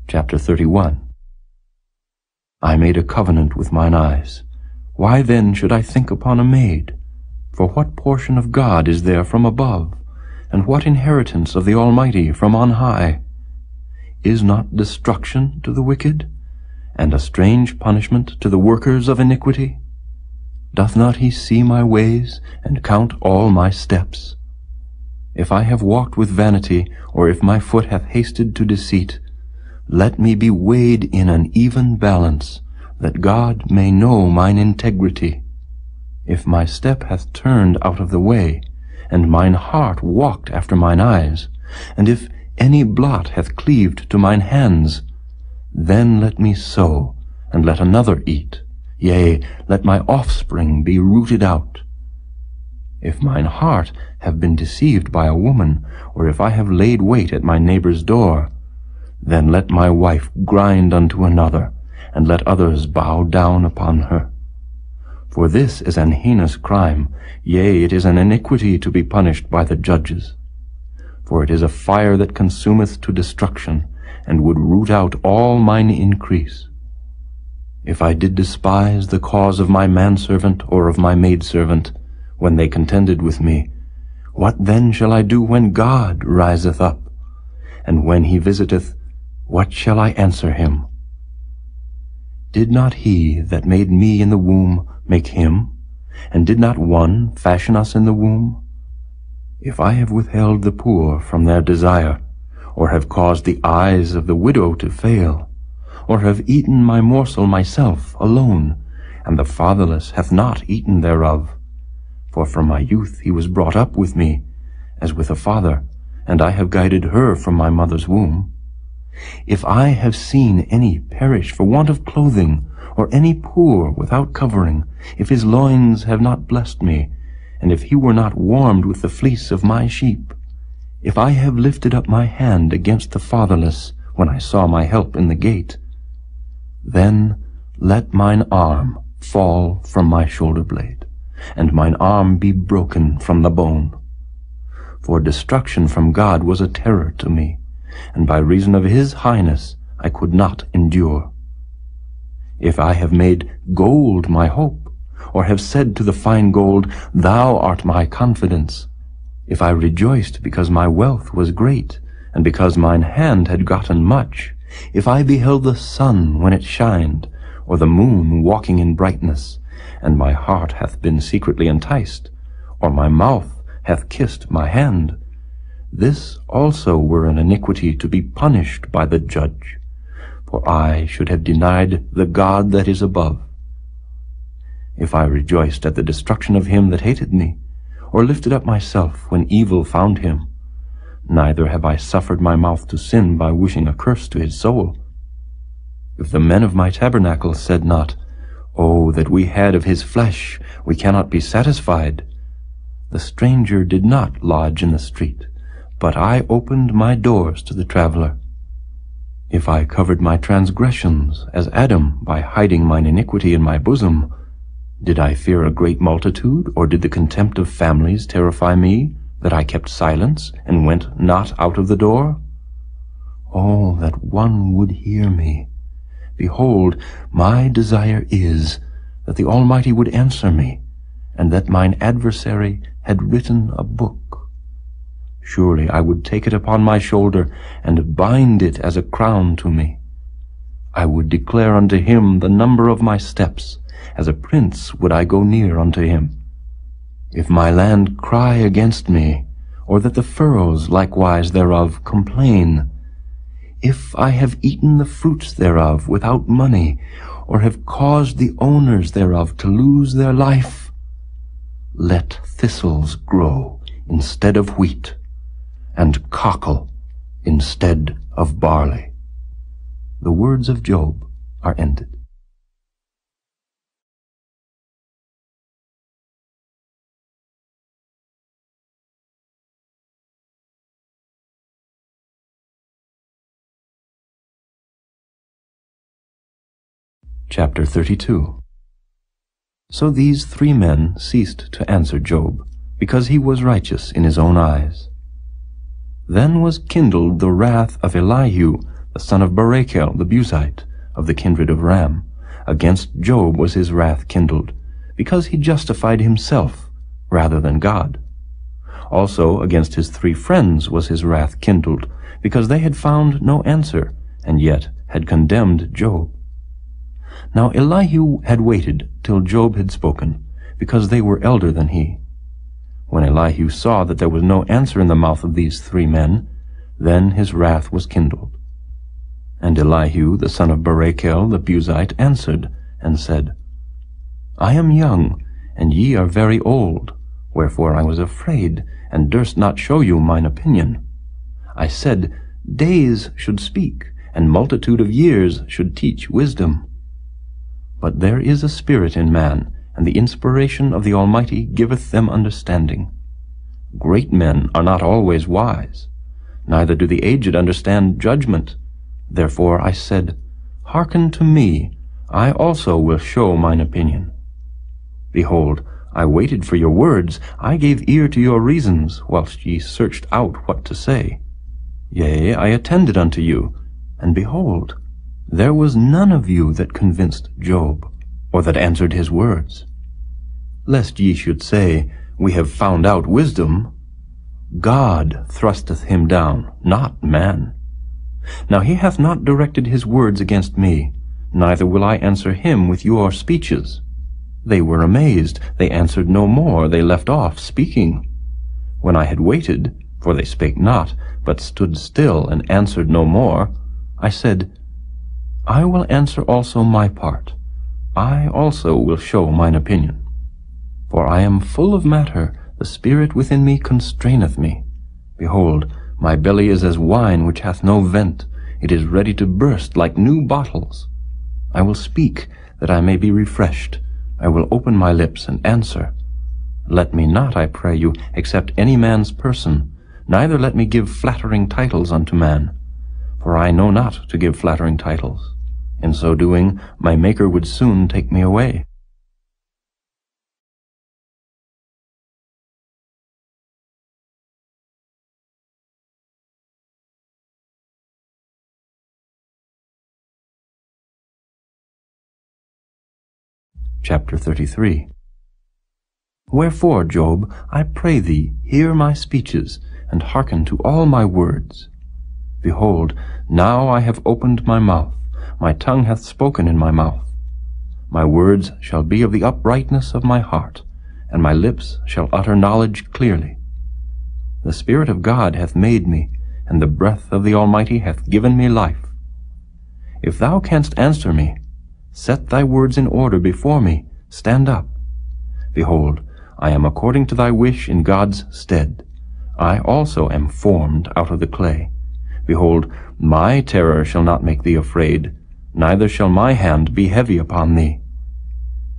Chapter 31. I made a covenant with mine eyes. Why then should I think upon a maid? For what portion of God is there from above, and what inheritance of the Almighty from on high? Is not destruction to the wicked, and a strange punishment to the workers of iniquity? Doth not he see my ways, and count all my steps? If I have walked with vanity, or if my foot hath hasted to deceit, let me be weighed in an even balance, that God may know mine integrity. If my step hath turned out of the way, and mine heart walked after mine eyes, and if any blot hath cleaved to mine hands, then let me sow, and let another eat, yea, let my offspring be rooted out. If mine heart have been deceived by a woman, or if I have laid wait at my neighbor's door, then let my wife grind unto another, and let others bow down upon her. For this is an heinous crime, yea, it is an iniquity to be punished by the judges. For it is a fire that consumeth to destruction, and would root out all mine increase. If I did despise the cause of my manservant or of my maidservant, when they contended with me, what then shall I do when God riseth up? And when he visiteth, what shall I answer him? Did not he that made me in the womb make him? And did not one fashion us in the womb? If I have withheld the poor from their desire, or have caused the eyes of the widow to fail, or have eaten my morsel myself alone, and the fatherless hath not eaten thereof, for from my youth he was brought up with me, as with a father, and I have guided her from my mother's womb. If I have seen any perish for want of clothing, or any poor without covering, if his loins have not blessed me, and if he were not warmed with the fleece of my sheep, if I have lifted up my hand against the fatherless, when I saw my help in the gate, then let mine arm fall from my shoulder blade, and mine arm be broken from the bone. For destruction from God was a terror to me, and by reason of his highness I could not endure. If I have made gold my hope, or have said to the fine gold, Thou art my confidence, if I rejoiced because my wealth was great, and because mine hand had gotten much, if I beheld the sun when it shined, or the moon walking in brightness, and my heart hath been secretly enticed, or my mouth hath kissed my hand, this also were an iniquity to be punished by the judge, for I should have denied the God that is above. If I rejoiced at the destruction of him that hated me, or lifted up myself when evil found him, neither have I suffered my mouth to sin by wishing a curse to his soul. If the men of my tabernacle said not, Oh, that we had of his flesh, we cannot be satisfied, the stranger did not lodge in the street, but I opened my doors to the traveler. If I covered my transgressions as Adam by hiding mine iniquity in my bosom, Did I fear a great multitude, or did the contempt of families terrify me, that I kept silence, and went not out of the door? Oh, that one would hear me! Behold, my desire is that the Almighty would answer me, and that mine adversary had written a book. Surely I would take it upon my shoulder, and bind it as a crown to me. I would declare unto him the number of my steps, as a prince would I go near unto him. If my land cry against me, or that the furrows likewise thereof complain, if I have eaten the fruits thereof without money, or have caused the owners thereof to lose their life, let thistles grow instead of wheat, and cockle instead of barley. The words of Job are ended. Chapter 32. So these 3 men ceased to answer Job, because he was righteous in his own eyes. Then was kindled the wrath of Elihu, the son of Barachel the Buzite, of the kindred of Ram. Against Job was his wrath kindled, because he justified himself rather than God. Also against his 3 friends was his wrath kindled, because they had found no answer, and yet had condemned Job. Now Elihu had waited till Job had spoken, because they were elder than he. When Elihu saw that there was no answer in the mouth of these 3 men, then his wrath was kindled. And Elihu the son of Barachel the Buzite answered, and said, I am young, and ye are very old, wherefore I was afraid, and durst not show you mine opinion. I said, Days should speak, and multitude of years should teach wisdom. But there is a spirit in man, and the inspiration of the Almighty giveth them understanding. Great men are not always wise, neither do the aged understand judgment. Therefore I said, Hearken to me, I also will show mine opinion. Behold, I waited for your words, I gave ear to your reasons, whilst ye searched out what to say. Yea, I attended unto you, and behold, there was none of you that convinced Job, or that answered his words. Lest ye should say, We have found out wisdom, God thrusteth him down, not man. Now he hath not directed his words against me, neither will I answer him with your speeches. They were amazed, they answered no more, they left off speaking. When I had waited, for they spake not, but stood still and answered no more, I said, I will answer also my part. I also will show mine opinion. For I am full of matter, the spirit within me constraineth me. Behold, my belly is as wine which hath no vent, it is ready to burst like new bottles. I will speak, that I may be refreshed. I will open my lips and answer. Let me not, I pray you, accept any man's person, neither let me give flattering titles unto man. For I know not to give flattering titles. In so doing, my Maker would soon take me away. Chapter 33. Wherefore, Job, I pray thee, hear my speeches, and hearken to all my words. Behold, now I have opened my mouth, my tongue hath spoken in my mouth. My words shall be of the uprightness of my heart, and my lips shall utter knowledge clearly. The Spirit of God hath made me, and the breath of the Almighty hath given me life. If thou canst answer me, set thy words in order before me, stand up. Behold, I am according to thy wish in God's stead. I also am formed out of the clay. Behold, my terror shall not make thee afraid, neither shall my hand be heavy upon thee.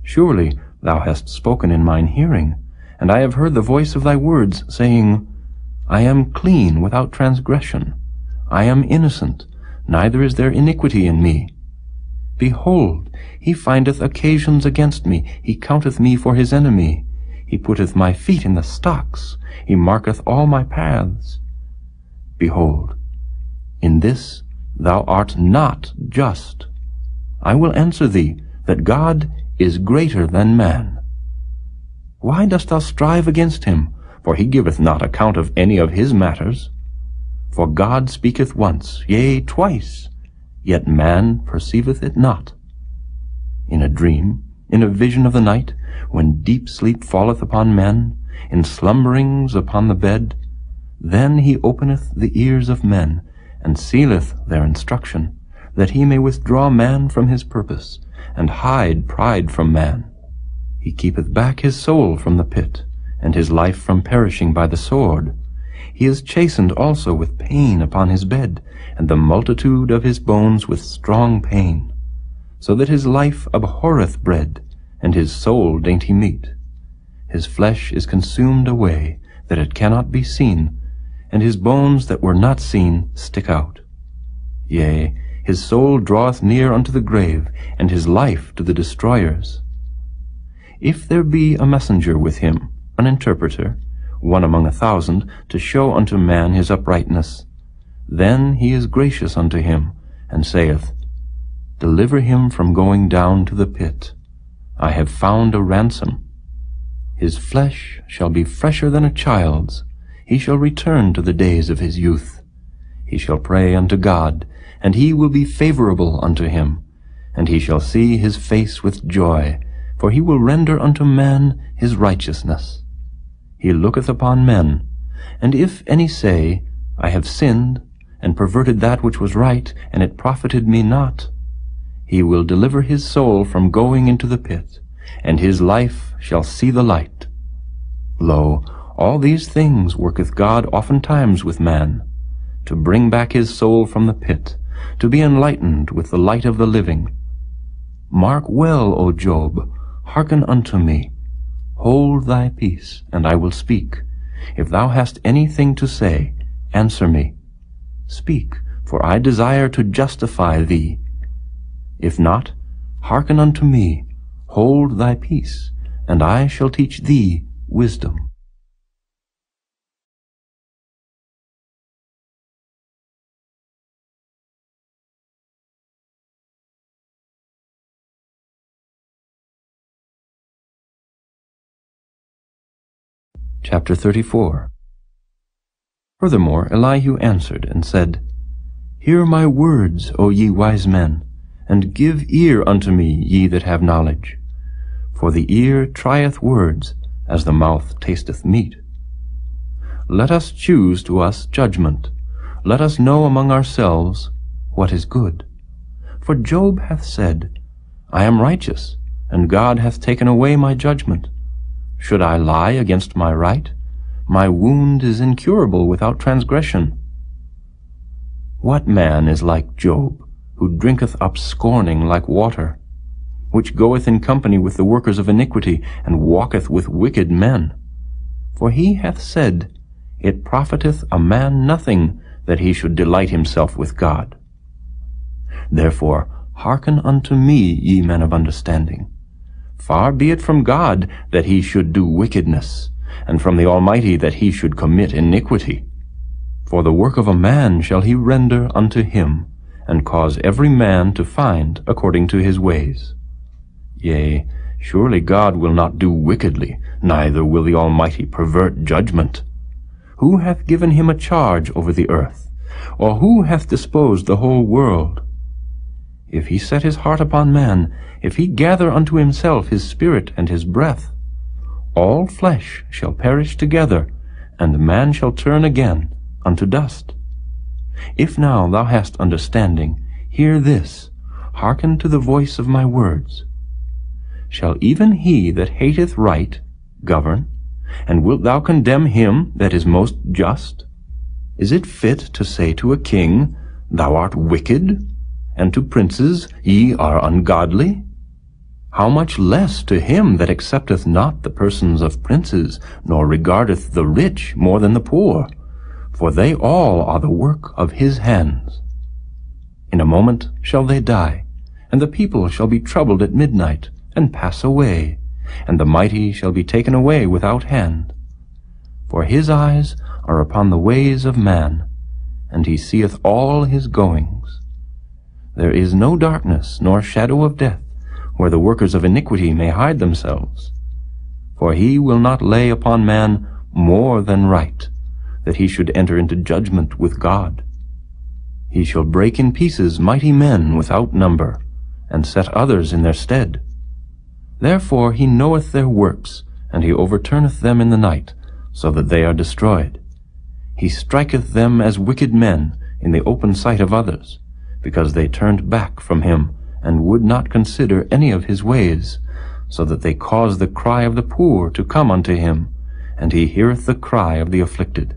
Surely thou hast spoken in mine hearing, and I have heard the voice of thy words, saying, I am clean without transgression. I am innocent, neither is there iniquity in me. Behold, he findeth occasions against me, he counteth me for his enemy. He putteth my feet in the stocks, he marketh all my paths. Behold, in this thou art not just. I will answer thee, that God is greater than man. Why dost thou strive against him? For he giveth not account of any of his matters. For God speaketh once, yea, twice, yet man perceiveth it not. In a dream, in a vision of the night, when deep sleep falleth upon men, in slumberings upon the bed, then he openeth the ears of men, and sealeth their instruction, that he may withdraw man from his purpose, and hide pride from man. He keepeth back his soul from the pit, and his life from perishing by the sword. He is chastened also with pain upon his bed, and the multitude of his bones with strong pain, so that his life abhorreth bread, and his soul dainty meat. His flesh is consumed away, that it cannot be seen, and his bones that were not seen stick out. Yea, his soul draweth near unto the grave, and his life to the destroyers. If there be a messenger with him, an interpreter, one among 1,000, to show unto man his uprightness, then he is gracious unto him, and saith, Deliver him from going down to the pit. I have found a ransom. His flesh shall be fresher than a child's. He shall return to the days of his youth. He shall pray unto God, and he will be favorable unto him, and he shall see his face with joy, for he will render unto man his righteousness. He looketh upon men, and if any say, I have sinned, and perverted that which was right, and it profited me not, he will deliver his soul from going into the pit, and his life shall see the light. Lo, all these things worketh God oftentimes with man, to bring back his soul from the pit, to be enlightened with the light of the living. Mark well, O Job, hearken unto me. Hold thy peace, and I will speak. If thou hast anything to say, answer me. Speak, for I desire to justify thee. If not, hearken unto me. Hold thy peace, and I shall teach thee wisdom. Chapter 34. Furthermore Elihu answered and said, Hear my words, O ye wise men, and give ear unto me, ye that have knowledge. For the ear trieth words, as the mouth tasteth meat. Let us choose to us judgment. Let us know among ourselves what is good. For Job hath said, I am righteous, and God hath taken away my judgment. Should I lie against my right? My wound is incurable without transgression. What man is like Job, who drinketh up scorning like water, which goeth in company with the workers of iniquity, and walketh with wicked men? For he hath said, It profiteth a man nothing that he should delight himself with God. Therefore hearken unto me, ye men of understanding. Far be it from God that he should do wickedness, and from the Almighty that he should commit iniquity. For the work of a man shall he render unto him, and cause every man to find according to his ways. Yea, surely God will not do wickedly, neither will the Almighty pervert judgment. Who hath given him a charge over the earth? Or who hath disposed the whole world? If he set his heart upon man, if he gather unto himself his spirit and his breath, all flesh shall perish together, and man shall turn again unto dust. If now thou hast understanding, hear this, hearken to the voice of my words. Shall even he that hateth right govern? And wilt thou condemn him that is most just? Is it fit to say to a king, Thou art wicked, and to princes, Ye are ungodly? How much less to him that accepteth not the persons of princes, nor regardeth the rich more than the poor? For they all are the work of his hands. In a moment shall they die, And the people shall be troubled at midnight, and pass away, and the mighty shall be taken away without hand. For his eyes are upon the ways of man, and he seeth all his goings. There is no darkness nor shadow of death, where the workers of iniquity may hide themselves. For he will not lay upon man more than right, that he should enter into judgment with God. He shall break in pieces mighty men without number, and set others in their stead. Therefore he knoweth their works, and he overturneth them in the night, so that they are destroyed. He striketh them as wicked men in the open sight of others, because they turned back from him, and would not consider any of his ways, so that they cause the cry of the poor to come unto him, and he heareth the cry of the afflicted.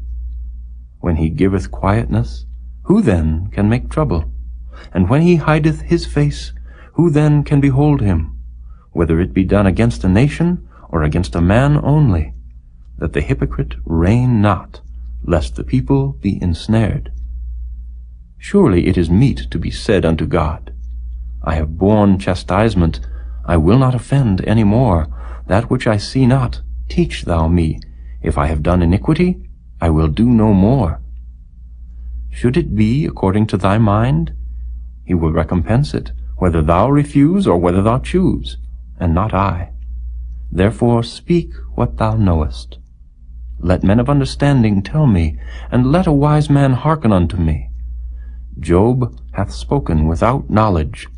When he giveth quietness, who then can make trouble? And when he hideth his face, who then can behold him? Whether it be done against a nation, or against a man only, that the hypocrite reign not, lest the people be ensnared. Surely it is meet to be said unto God, I have borne chastisement, I will not offend any more. That which I see not, teach thou me. If I have done iniquity, I will do no more. Should it be according to thy mind, he will recompense it, whether thou refuse or whether thou choose, and not I. Therefore speak what thou knowest. Let men of understanding tell me, and let a wise man hearken unto me. Job hath spoken without knowledge,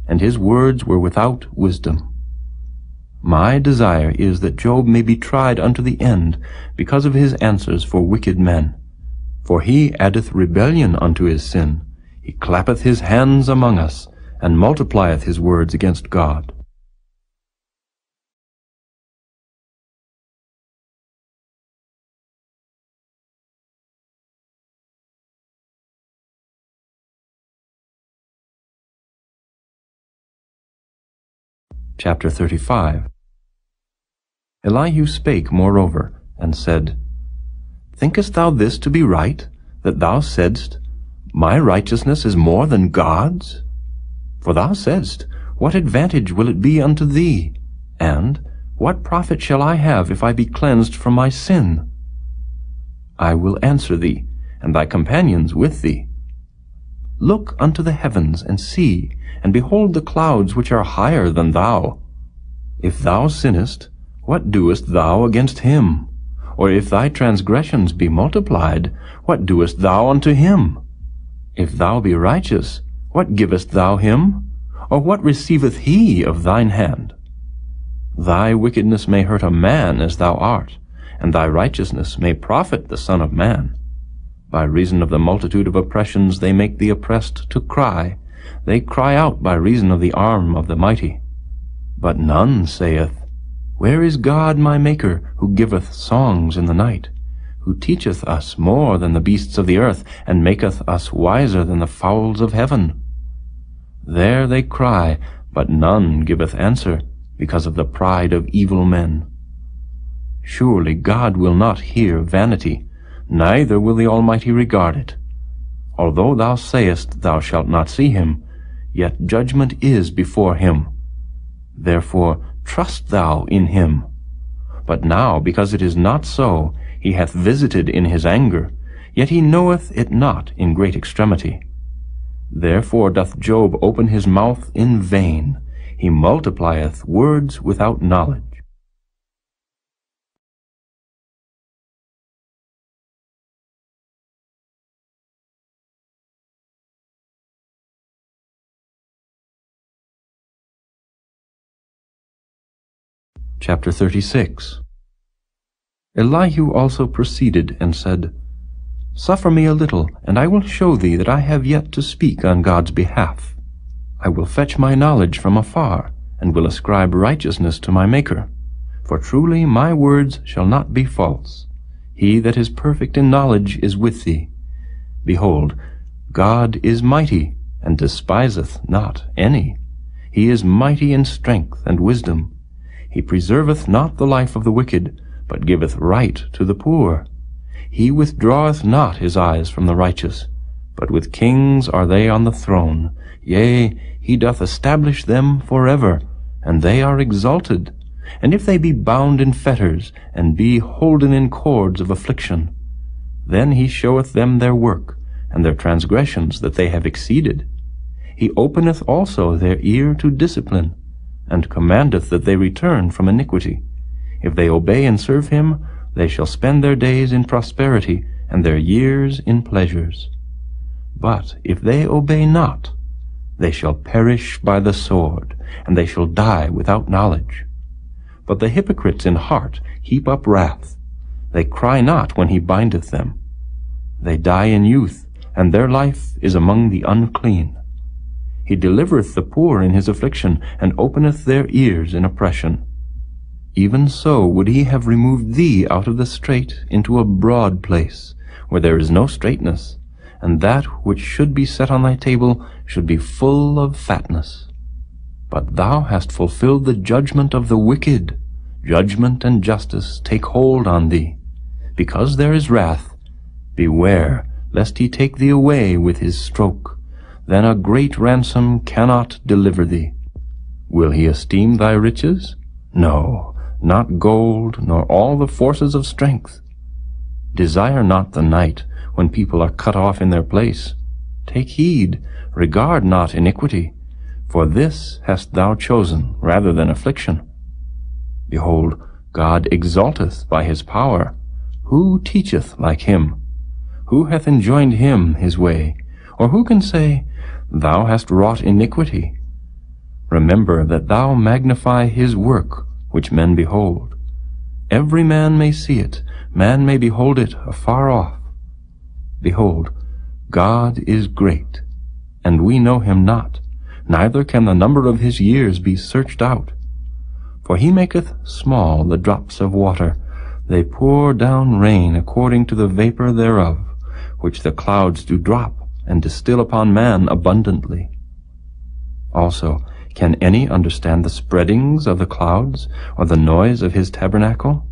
and his words were without wisdom. My desire is that Job may be tried unto the end, because of his answers for wicked men. For he addeth rebellion unto his sin. He clappeth his hands among us, and multiplieth his words against God. Chapter 35. Elihu spake moreover, and said, Thinkest thou this to be right, that thou saidst, My righteousness is more than God's? For thou saidst, What advantage will it be unto thee? And, What profit shall I have if I be cleansed from my sin? I will answer thee, and thy companions with thee. Look unto the heavens, and see, and behold the clouds which are higher than thou. If thou sinnest, what doest thou against him? Or if thy transgressions be multiplied, what doest thou unto him? If thou be righteous, what givest thou him? Or what receiveth he of thine hand? Thy wickedness may hurt a man as thou art, and thy righteousness may profit the Son of Man. By reason of the multitude of oppressions they make the oppressed to cry. They cry out by reason of the arm of the mighty. But none saith, Where is God my Maker, who giveth songs in the night, who teacheth us more than the beasts of the earth, and maketh us wiser than the fowls of heaven? There they cry, but none giveth answer, because of the pride of evil men. Surely God will not hear vanity, neither will the Almighty regard it. Although thou sayest thou shalt not see him, yet judgment is before him. Therefore trust thou in him. But now, because it is not so, he hath visited in his anger, yet he knoweth it not in great extremity. Therefore doth Job open his mouth in vain. He multiplieth words without knowledge. Chapter 36. Elihu also proceeded and said, Suffer me a little, and I will show thee that I have yet to speak on God's behalf. I will fetch my knowledge from afar, and will ascribe righteousness to my Maker. For truly my words shall not be false. He that is perfect in knowledge is with thee. Behold, God is mighty, and despiseth not any. He is mighty in strength and wisdom. He preserveth not the life of the wicked, but giveth right to the poor. He withdraweth not his eyes from the righteous, But with kings are they on the throne. Yea, he doth establish them forever, and they are exalted. And if they be bound in fetters, and be holden in cords of affliction, then he showeth them their work, and their transgressions that they have exceeded. He openeth also their ear to discipline, and commandeth that they return from iniquity. If they obey and serve him, they shall spend their days in prosperity, and their years in pleasures. But if they obey not, they shall perish by the sword, and they shall die without knowledge. But the hypocrites in heart heap up wrath. They cry not when he bindeth them. They die in youth, and their life is among the unclean. He delivereth the poor in his affliction, and openeth their ears in oppression. Even so would he have removed thee out of the strait into a broad place, where there is no straightness, and that which should be set on thy table should be full of fatness. But thou hast fulfilled the judgment of the wicked. Judgment and justice take hold on thee. Because there is wrath, beware lest he take thee away with his stroke. Then a great ransom cannot deliver thee. Will he esteem thy riches? No, not gold, nor all the forces of strength. Desire not the night, when people are cut off in their place. Take heed, regard not iniquity, for this hast thou chosen rather than affliction. Behold, God exalteth by his power. Who teacheth like him? Who hath enjoined him his way? Or who can say, Thou hast wrought iniquity? Remember that thou magnify his work, which men behold. Every man may see it, man may behold it afar off. Behold, God is great, and we know him not, neither can the number of his years be searched out. For he maketh small the drops of water, they pour down rain according to the vapor thereof, which the clouds do drop, and distill upon man abundantly. Also, can any understand the spreadings of the clouds, or the noise of his tabernacle?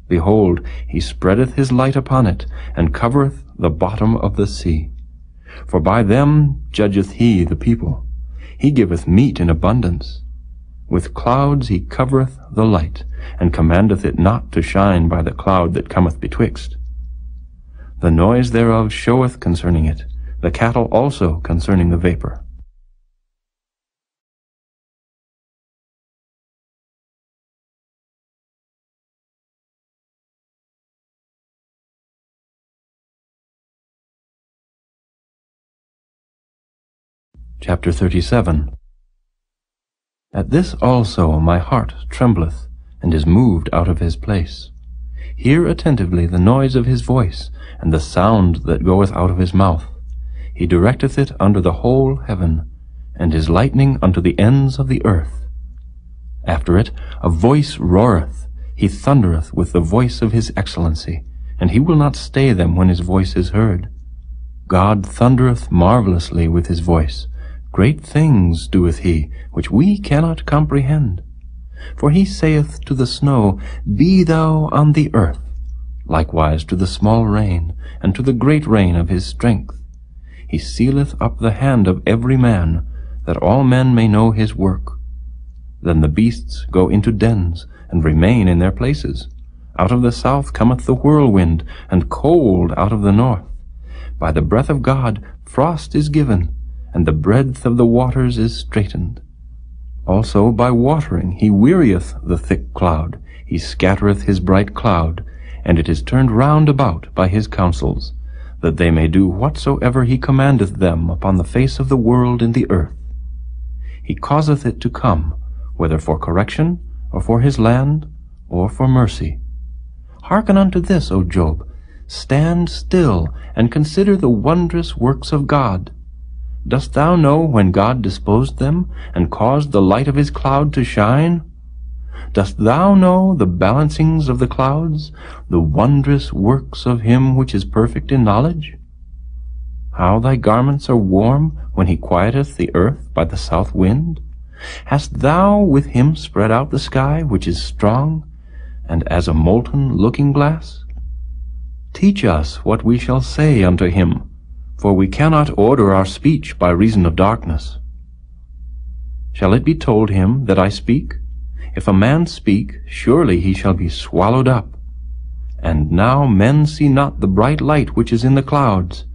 Behold, he spreadeth his light upon it, and covereth the bottom of the sea. For by them judgeth he the people. He giveth meat in abundance. With clouds he covereth the light, and commandeth it not to shine by the cloud that cometh betwixt. The noise thereof showeth concerning it, the cattle also concerning the vapor. Chapter 37. At this also my heart trembleth, and is moved out of his place. Hear attentively the noise of his voice, and the sound that goeth out of his mouth. He directeth it under the whole heaven, and his lightning unto the ends of the earth. After it a voice roareth, he thundereth with the voice of his excellency, and he will not stay them when his voice is heard. God thundereth marvelously with his voice. Great things doeth he, which we cannot comprehend. For he saith to the snow, Be thou on the earth, likewise to the small rain, and to the great rain of his strength. He sealeth up the hand of every man, that all men may know his work. Then the beasts go into dens, and remain in their places. Out of the south cometh the whirlwind, and cold out of the north. By the breath of God frost is given, and the breadth of the waters is straitened. Also by watering he wearieth the thick cloud, he scattereth his bright cloud, and it is turned round about by his counsels, that they may do whatsoever he commandeth them upon the face of the world in the earth. He causeth it to come, whether for correction, or for his land, or for mercy. Hearken unto this, O Job. Stand still, and consider the wondrous works of God. Dost thou know when God disposed them, and caused the light of his cloud to shine? Dost thou know the balancings of the clouds, the wondrous works of him which is perfect in knowledge? How thy garments are warm when he quieteth the earth by the south wind? Hast thou with him spread out the sky, which is strong, and as a molten looking-glass? Teach us what we shall say unto him, For we cannot order our speech by reason of darkness. Shall it be told him that I speak? If a man speak, surely he shall be swallowed up. And now men see not the bright light which is in the clouds,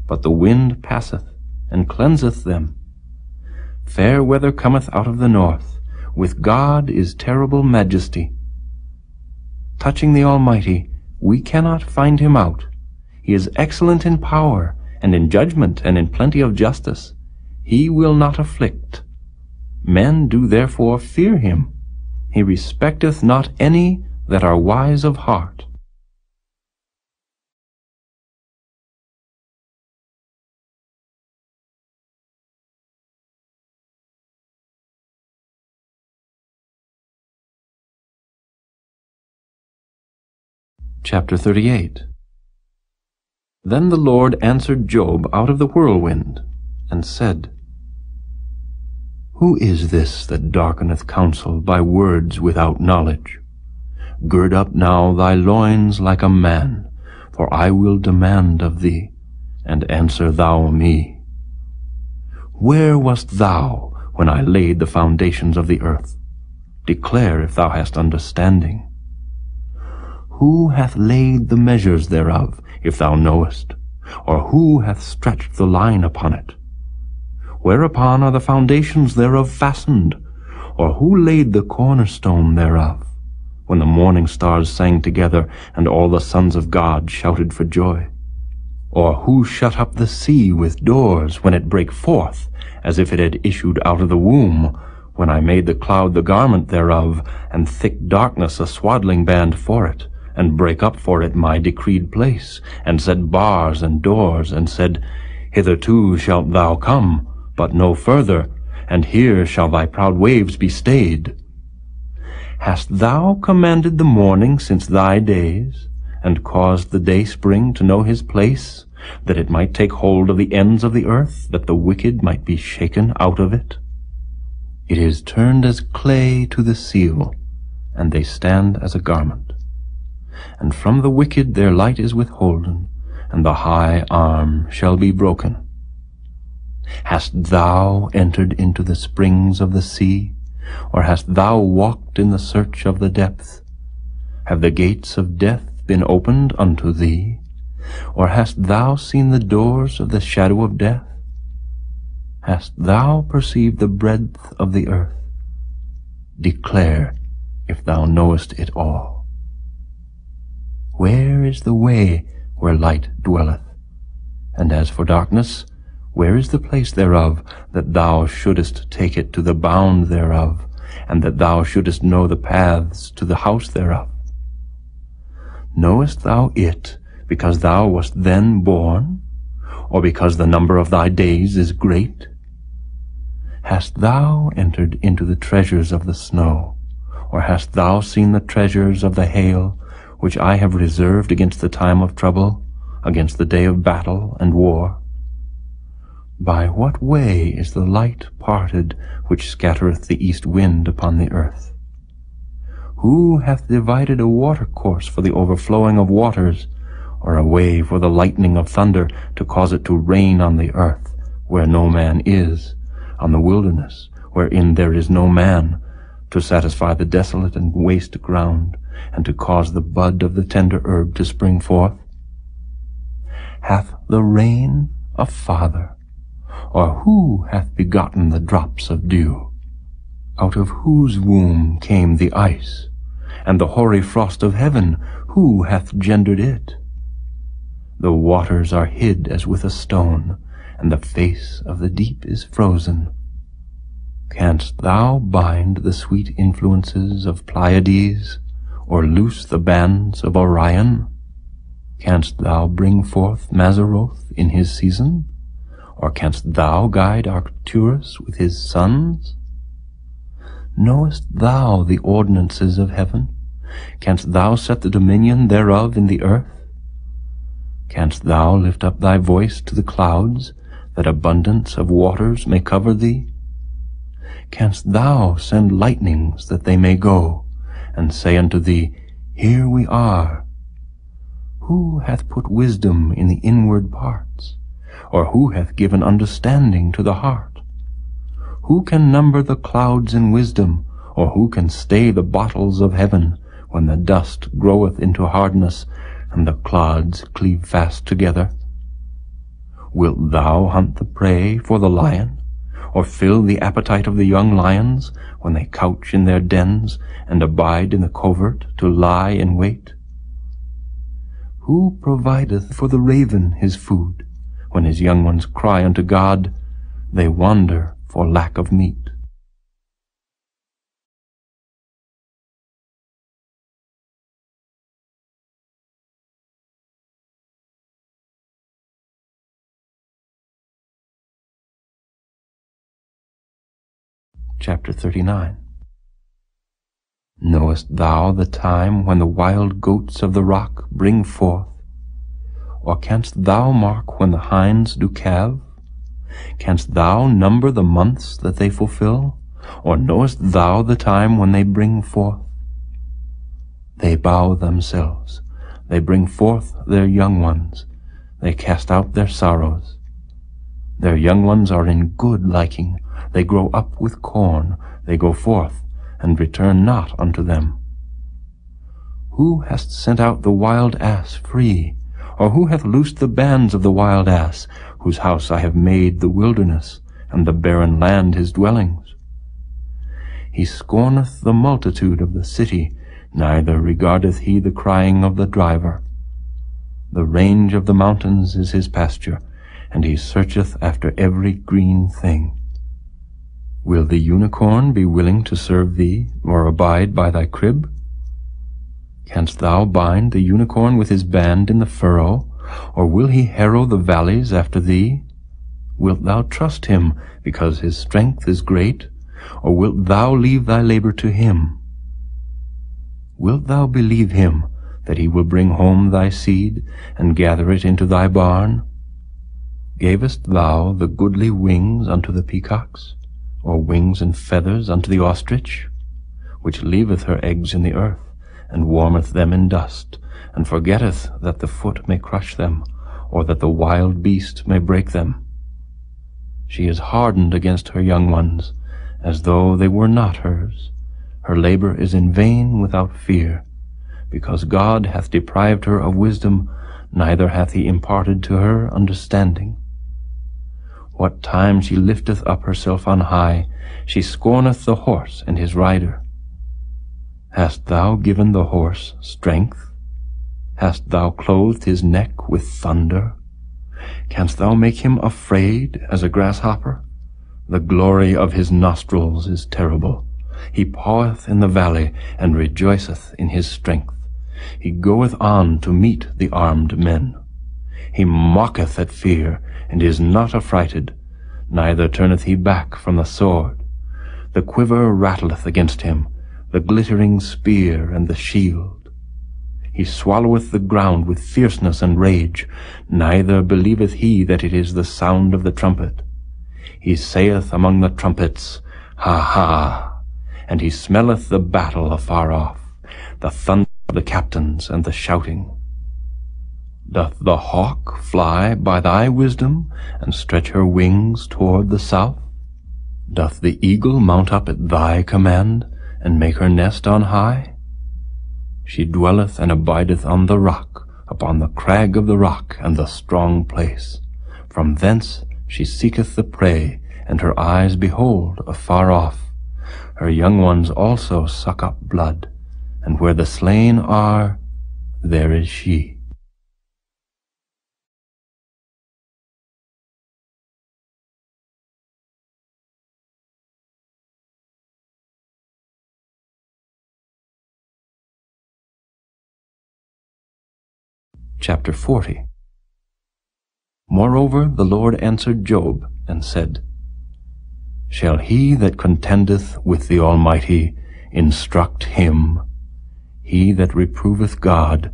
but the wind passeth, and cleanseth them. Fair weather cometh out of the north. With God is terrible majesty. Touching the Almighty, we cannot find him out. He is excellent in power, and in judgment, and in plenty of justice. He will not afflict. Men do therefore fear him. He respecteth not any that are wise of heart. Chapter 38. Then the Lord answered Job out of the whirlwind, and said, Who is this that darkeneth counsel by words without knowledge? Gird up now thy loins like a man, for I will demand of thee, and answer thou me. Where wast thou when I laid the foundations of the earth? Declare if thou hast understanding. Who hath laid the measures thereof, if thou knowest? Or who hath stretched the line upon it? Whereupon are the foundations thereof fastened? Or who laid the cornerstone thereof? When the morning stars sang together, and all the sons of God shouted for joy? Or who shut up the sea with doors, when it brake forth, as if it had issued out of the womb, when I made the cloud the garment thereof, and thick darkness a swaddling band for it, and brake up for it my decreed place, and set bars and doors, and said, Hitherto shalt thou come, but no further, and here shall thy proud waves be stayed. Hast thou commanded the morning since thy days, and caused the dayspring to know his place, that it might take hold of the ends of the earth, that the wicked might be shaken out of it? It is turned as clay to the seal, and they stand as a garment. And from the wicked their light is withholden, and the high arm shall be broken. Hast thou entered into the springs of the sea, or hast thou walked in the search of the depth? Have the gates of death been opened unto thee? Or hast thou seen the doors of the shadow of death? Hast thou perceived the breadth of the earth? Declare, if thou knowest it all. Where is the way where light dwelleth? And as for darkness, where is the place thereof, that thou shouldest take it to the bound thereof, and that thou shouldest know the paths to the house thereof? Knowest thou it, because thou wast then born, or because the number of thy days is great? Hast thou entered into the treasures of the snow, or hast thou seen the treasures of the hail, which I have reserved against the time of trouble, against the day of battle and war? By what way is the light parted, which scattereth the east wind upon the earth? Who hath divided a watercourse for the overflowing of waters, or a way for the lightning of thunder, to cause it to rain on the earth, where no man is, on the wilderness, wherein there is no man, to satisfy the desolate and waste ground, and to cause the bud of the tender herb to spring forth? Hath the rain a father? Or who hath begotten the drops of dew? Out of whose womb came the ice? And the hoary frost of heaven, who hath gendered it? The waters are hid as with a stone, and the face of the deep is frozen. Canst thou bind the sweet influences of Pleiades, or loose the bands of Orion? Canst thou bring forth Mazzaroth in his season? Or canst thou guide Arcturus with his sons? Knowest thou the ordinances of heaven? Canst thou set the dominion thereof in the earth? Canst thou lift up thy voice to the clouds, that abundance of waters may cover thee? Canst thou send lightnings that they may go, and say unto thee, Here we are? Who hath put wisdom in the inward parts? or who hath given understanding to the heart? Who can number the clouds in wisdom, or who can stay the bottles of heaven, when the dust groweth into hardness, and the clods cleave fast together? Wilt thou hunt the prey for the lion, or fill the appetite of the young lions, when they couch in their dens, and abide in the covert to lie in wait? Who provideth for the raven his food? When his young ones cry unto God, they wander for lack of meat. Chapter 39. Knowest thou the time when the wild goats of the rock bring forth? Or canst thou mark when the hinds do calve? Canst thou number the months that they fulfill? Or knowest thou the time when they bring forth? They bow themselves, they bring forth their young ones, they cast out their sorrows. Their young ones are in good liking, they grow up with corn, they go forth, and return not unto them. Who hast sent out the wild ass free? Or who hath loosed the bands of the wild ass, whose house I have made the wilderness, and the barren land his dwellings? He scorneth the multitude of the city, neither regardeth he the crying of the driver. The range of the mountains is his pasture, and he searcheth after every green thing. Will the unicorn be willing to serve thee, or abide by thy crib? Canst thou bind the unicorn with his band in the furrow, or will he harrow the valleys after thee? Wilt thou trust him, because his strength is great, or wilt thou leave thy labor to him? Wilt thou believe him, that he will bring home thy seed, and gather it into thy barn? Gavest thou the goodly wings unto the peacocks, or wings and feathers unto the ostrich, which leaveth her eggs in the earth, and warmeth them in dust, and forgetteth that the foot may crush them, or that the wild beast may break them? She is hardened against her young ones, as though they were not hers. Her labor is in vain without fear, because God hath deprived her of wisdom, neither hath he imparted to her understanding. What time she lifteth up herself on high, she scorneth the horse and his rider. Hast thou given the horse strength? Hast thou clothed his neck with thunder? Canst thou make him afraid as a grasshopper? The glory of his nostrils is terrible. He paweth in the valley, and rejoiceth in his strength. He goeth on to meet the armed men. He mocketh at fear, and is not affrighted, neither turneth he back from the sword. The quiver rattleth against him, the glittering spear and the shield. He swalloweth the ground with fierceness and rage, neither believeth he that it is the sound of the trumpet. He saith among the trumpets, Ha ha! And he smelleth the battle afar off, the thunder of the captains and the shouting. Doth the hawk fly by thy wisdom, and stretch her wings toward the south? Doth the eagle mount up at thy command, and make her nest on high? She dwelleth and abideth on the rock, upon the crag of the rock and the strong place. From thence she seeketh the prey, and her eyes behold afar off. Her young ones also suck up blood, and where the slain are, there is she. Chapter 40. Moreover the Lord answered Job, and said, Shall he that contendeth with the Almighty instruct him? He that reproveth God,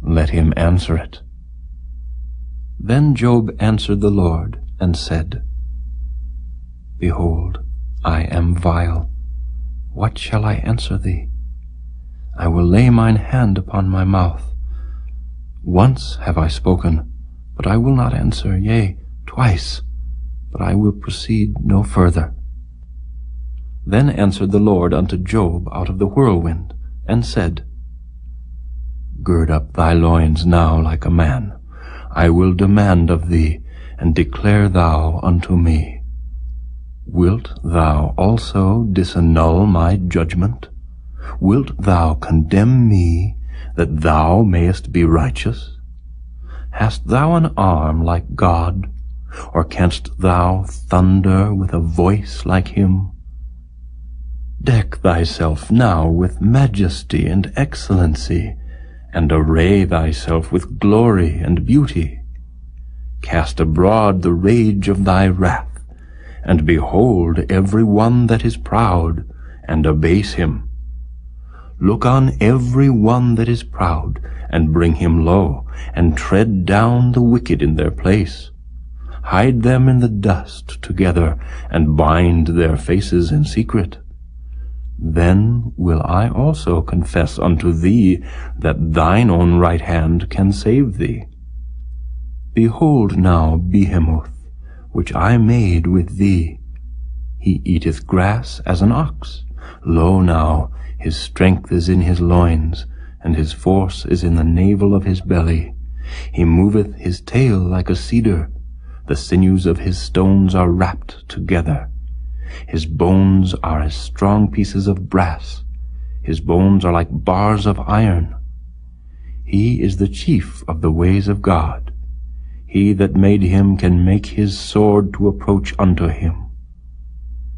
let him answer it. Then Job answered the Lord, and said, Behold, I am vile. What shall I answer thee? I will lay mine hand upon my mouth. Once have I spoken, but I will not answer, yea, twice, but I will proceed no further. Then answered the Lord unto Job out of the whirlwind, and said, Gird up thy loins now like a man. I will demand of thee, and declare thou unto me. Wilt thou also disannul my judgment? Wilt thou condemn me, that thou mayest be righteous? Hast thou an arm like God, or canst thou thunder with a voice like him? Deck thyself now with majesty and excellency, and array thyself with glory and beauty. Cast abroad the rage of thy wrath, and behold every one that is proud, and abase him. Look on every one that is proud, and bring him low, and tread down the wicked in their place. Hide them in the dust together, and bind their faces in secret. Then will I also confess unto thee that thine own right hand can save thee. Behold now Behemoth, which I made with thee. He eateth grass as an ox. Lo now, his strength is in his loins, and his force is in the navel of his belly. He moveth his tail like a cedar. The sinews of his stones are wrapped together. His bones are as strong pieces of brass. His bones are like bars of iron. He is the chief of the ways of God. He that made him can make his sword to approach unto him.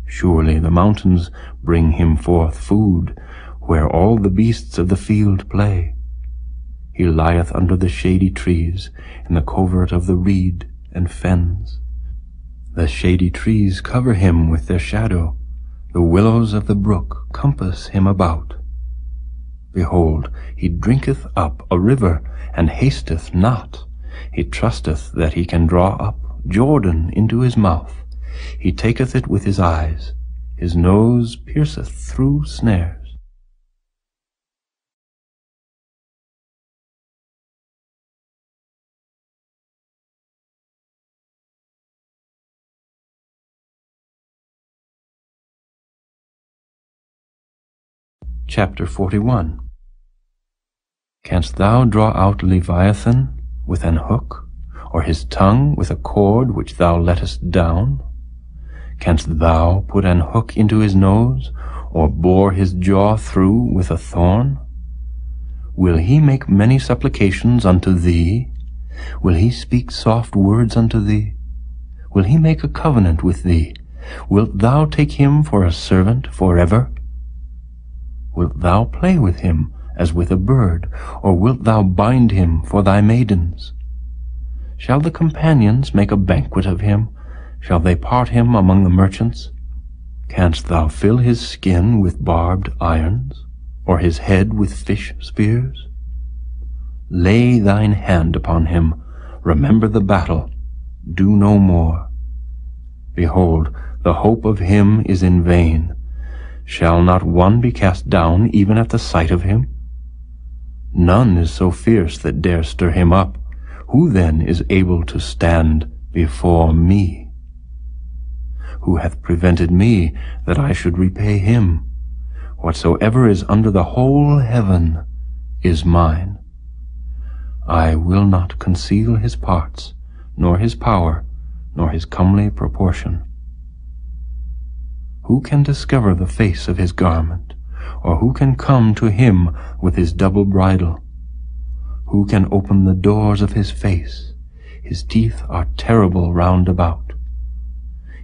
Surely the mountains bring him forth food, where all the beasts of the field play. He lieth under the shady trees, in the covert of the reed and fens. The shady trees cover him with their shadow. The willows of the brook compass him about. Behold, he drinketh up a river, and hasteth not. He trusteth that he can draw up Jordan into his mouth. He taketh it with his eyes. His nose pierceth through snares. Chapter 41. Canst thou draw out Leviathan with an hook, or his tongue with a cord which thou lettest down? Canst thou put an hook into his nose, or bore his jaw through with a thorn? Will he make many supplications unto thee? Will he speak soft words unto thee? Will he make a covenant with thee? Wilt thou take him for a servant forever? Wilt thou play with him as with a bird, or wilt thou bind him for thy maidens? Shall the companions make a banquet of him? Shall they part him among the merchants? Canst thou fill his skin with barbed irons, or his head with fish spears? Lay thine hand upon him, remember the battle, do no more. Behold, the hope of him is in vain. Shall not one be cast down even at the sight of him? None is so fierce that dare stir him up. Who then is able to stand before me? Who hath prevented me that I should repay him? Whatsoever is under the whole heaven is mine. I will not conceal his parts, nor his power, nor his comely proportion. Who can discover the face of his garment, or who can come to him with his double bridle? Who can open the doors of his face? His teeth are terrible round about.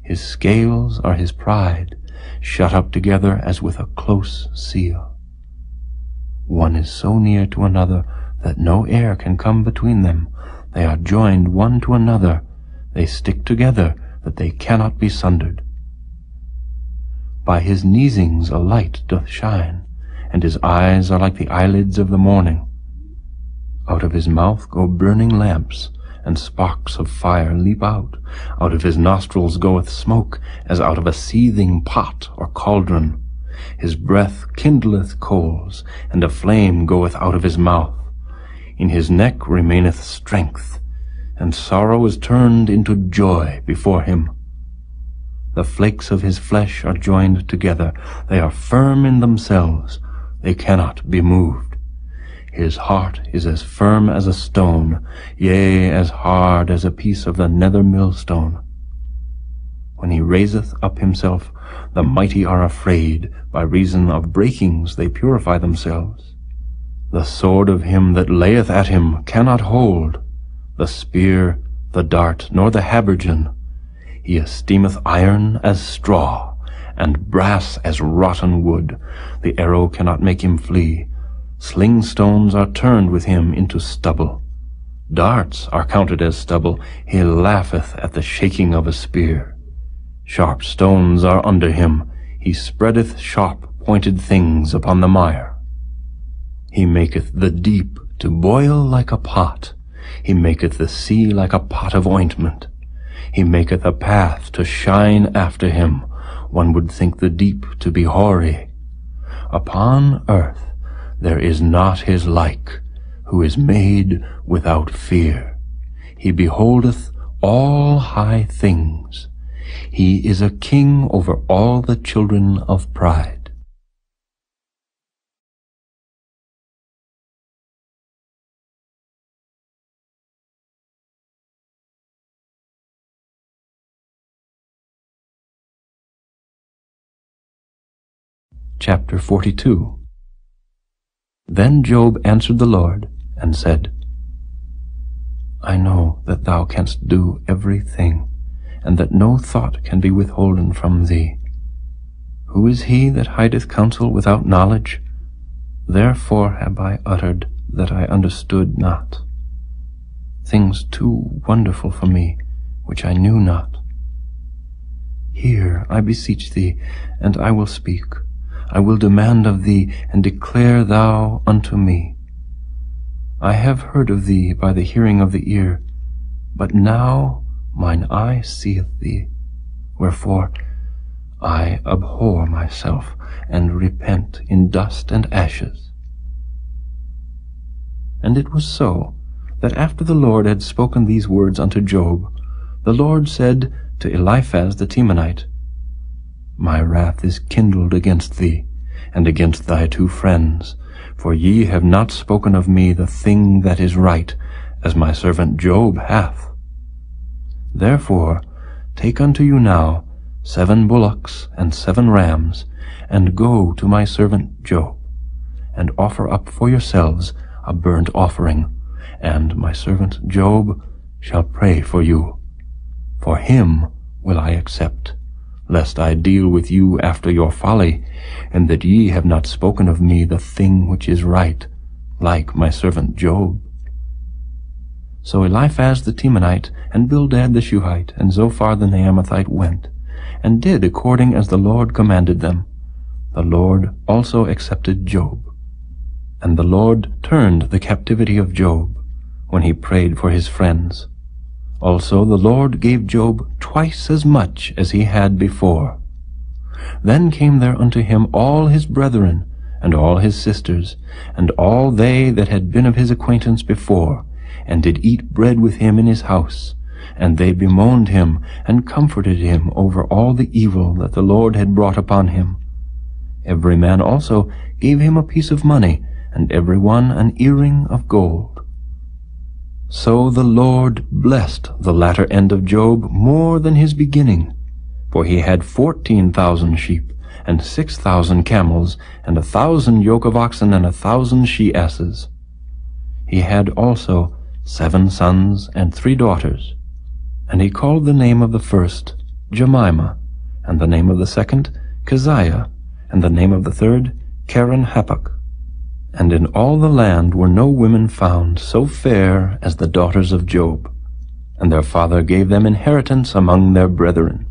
His scales are his pride, shut up together as with a close seal. One is so near to another that no air can come between them. They are joined one to another. They stick together that they cannot be sundered. By his neesings a light doth shine, and his eyes are like the eyelids of the morning. Out of his mouth go burning lamps, and sparks of fire leap out. Out of his nostrils goeth smoke, as out of a seething pot or cauldron. His breath kindleth coals, and a flame goeth out of his mouth. In his neck remaineth strength, and sorrow is turned into joy before him. The flakes of his flesh are joined together. They are firm in themselves. They cannot be moved. His heart is as firm as a stone, yea, as hard as a piece of the nether millstone. When he raiseth up himself, the mighty are afraid. By reason of breakings they purify themselves. The sword of him that layeth at him cannot hold, the spear, the dart, nor the habergeon. He esteemeth iron as straw, and brass as rotten wood. The arrow cannot make him flee. Sling stones are turned with him into stubble. Darts are counted as stubble. He laugheth at the shaking of a spear. Sharp stones are under him. He spreadeth sharp-pointed things upon the mire. He maketh the deep to boil like a pot. He maketh the sea like a pot of ointment. He maketh a path to shine after him. One would think the deep to be hoary. Upon earth there is not his like, who is made without fear. He beholdeth all high things. He is a king over all the children of pride. Chapter 42. Then Job answered the Lord, and said, I know that thou canst do everything, and that no thought can be withholden from thee. Who is he that hideth counsel without knowledge? Therefore have I uttered that I understood not. Things too wonderful for me, which I knew not. Hear, I beseech thee, and I will speak. I will demand of thee, and declare thou unto me. I have heard of thee by the hearing of the ear, but now mine eye seeth thee. Wherefore I abhor myself, and repent in dust and ashes. And it was so, that after the Lord had spoken these words unto Job, the Lord said to Eliphaz the Temanite, My wrath is kindled against thee, and against thy 2 friends, for ye have not spoken of me the thing that is right, as my servant Job hath. Therefore take unto you now 7 bullocks and 7 rams, and go to my servant Job, and offer up for yourselves a burnt offering, and my servant Job shall pray for you. For him will I accept, lest I deal with you after your folly, and that ye have not spoken of me the thing which is right, like my servant Job. So Eliphaz the Temanite, and Bildad the Shuhite, and Zophar the Naamathite went, and did according as the Lord commanded them. The Lord also accepted Job. And the Lord turned the captivity of Job, when he prayed for his friends. Also the Lord gave Job twice as much as he had before. Then came there unto him all his brethren, and all his sisters, and all they that had been of his acquaintance before, and did eat bread with him in his house. And they bemoaned him, and comforted him over all the evil that the Lord had brought upon him. Every man also gave him a piece of money, and every one an earring of gold. So the Lord blessed the latter end of Job more than his beginning, for he had 14,000 sheep, and 6,000 camels, and 1,000 yoke of oxen, and 1,000 she-asses. He had also 7 sons and 3 daughters, and he called the name of the first Jemimah, and the name of the second Keziah, and the name of the third Keren-Happuch. And in all the land were no women found so fair as the daughters of Job, and their father gave them inheritance among their brethren.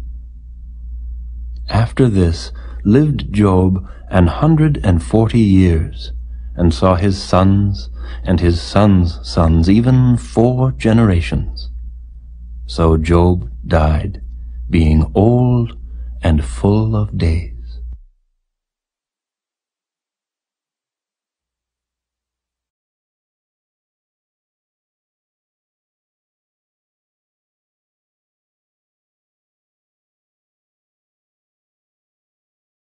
After this lived Job 140 years, and saw his sons and his sons' sons, even 4 generations. So Job died, being old and full of days.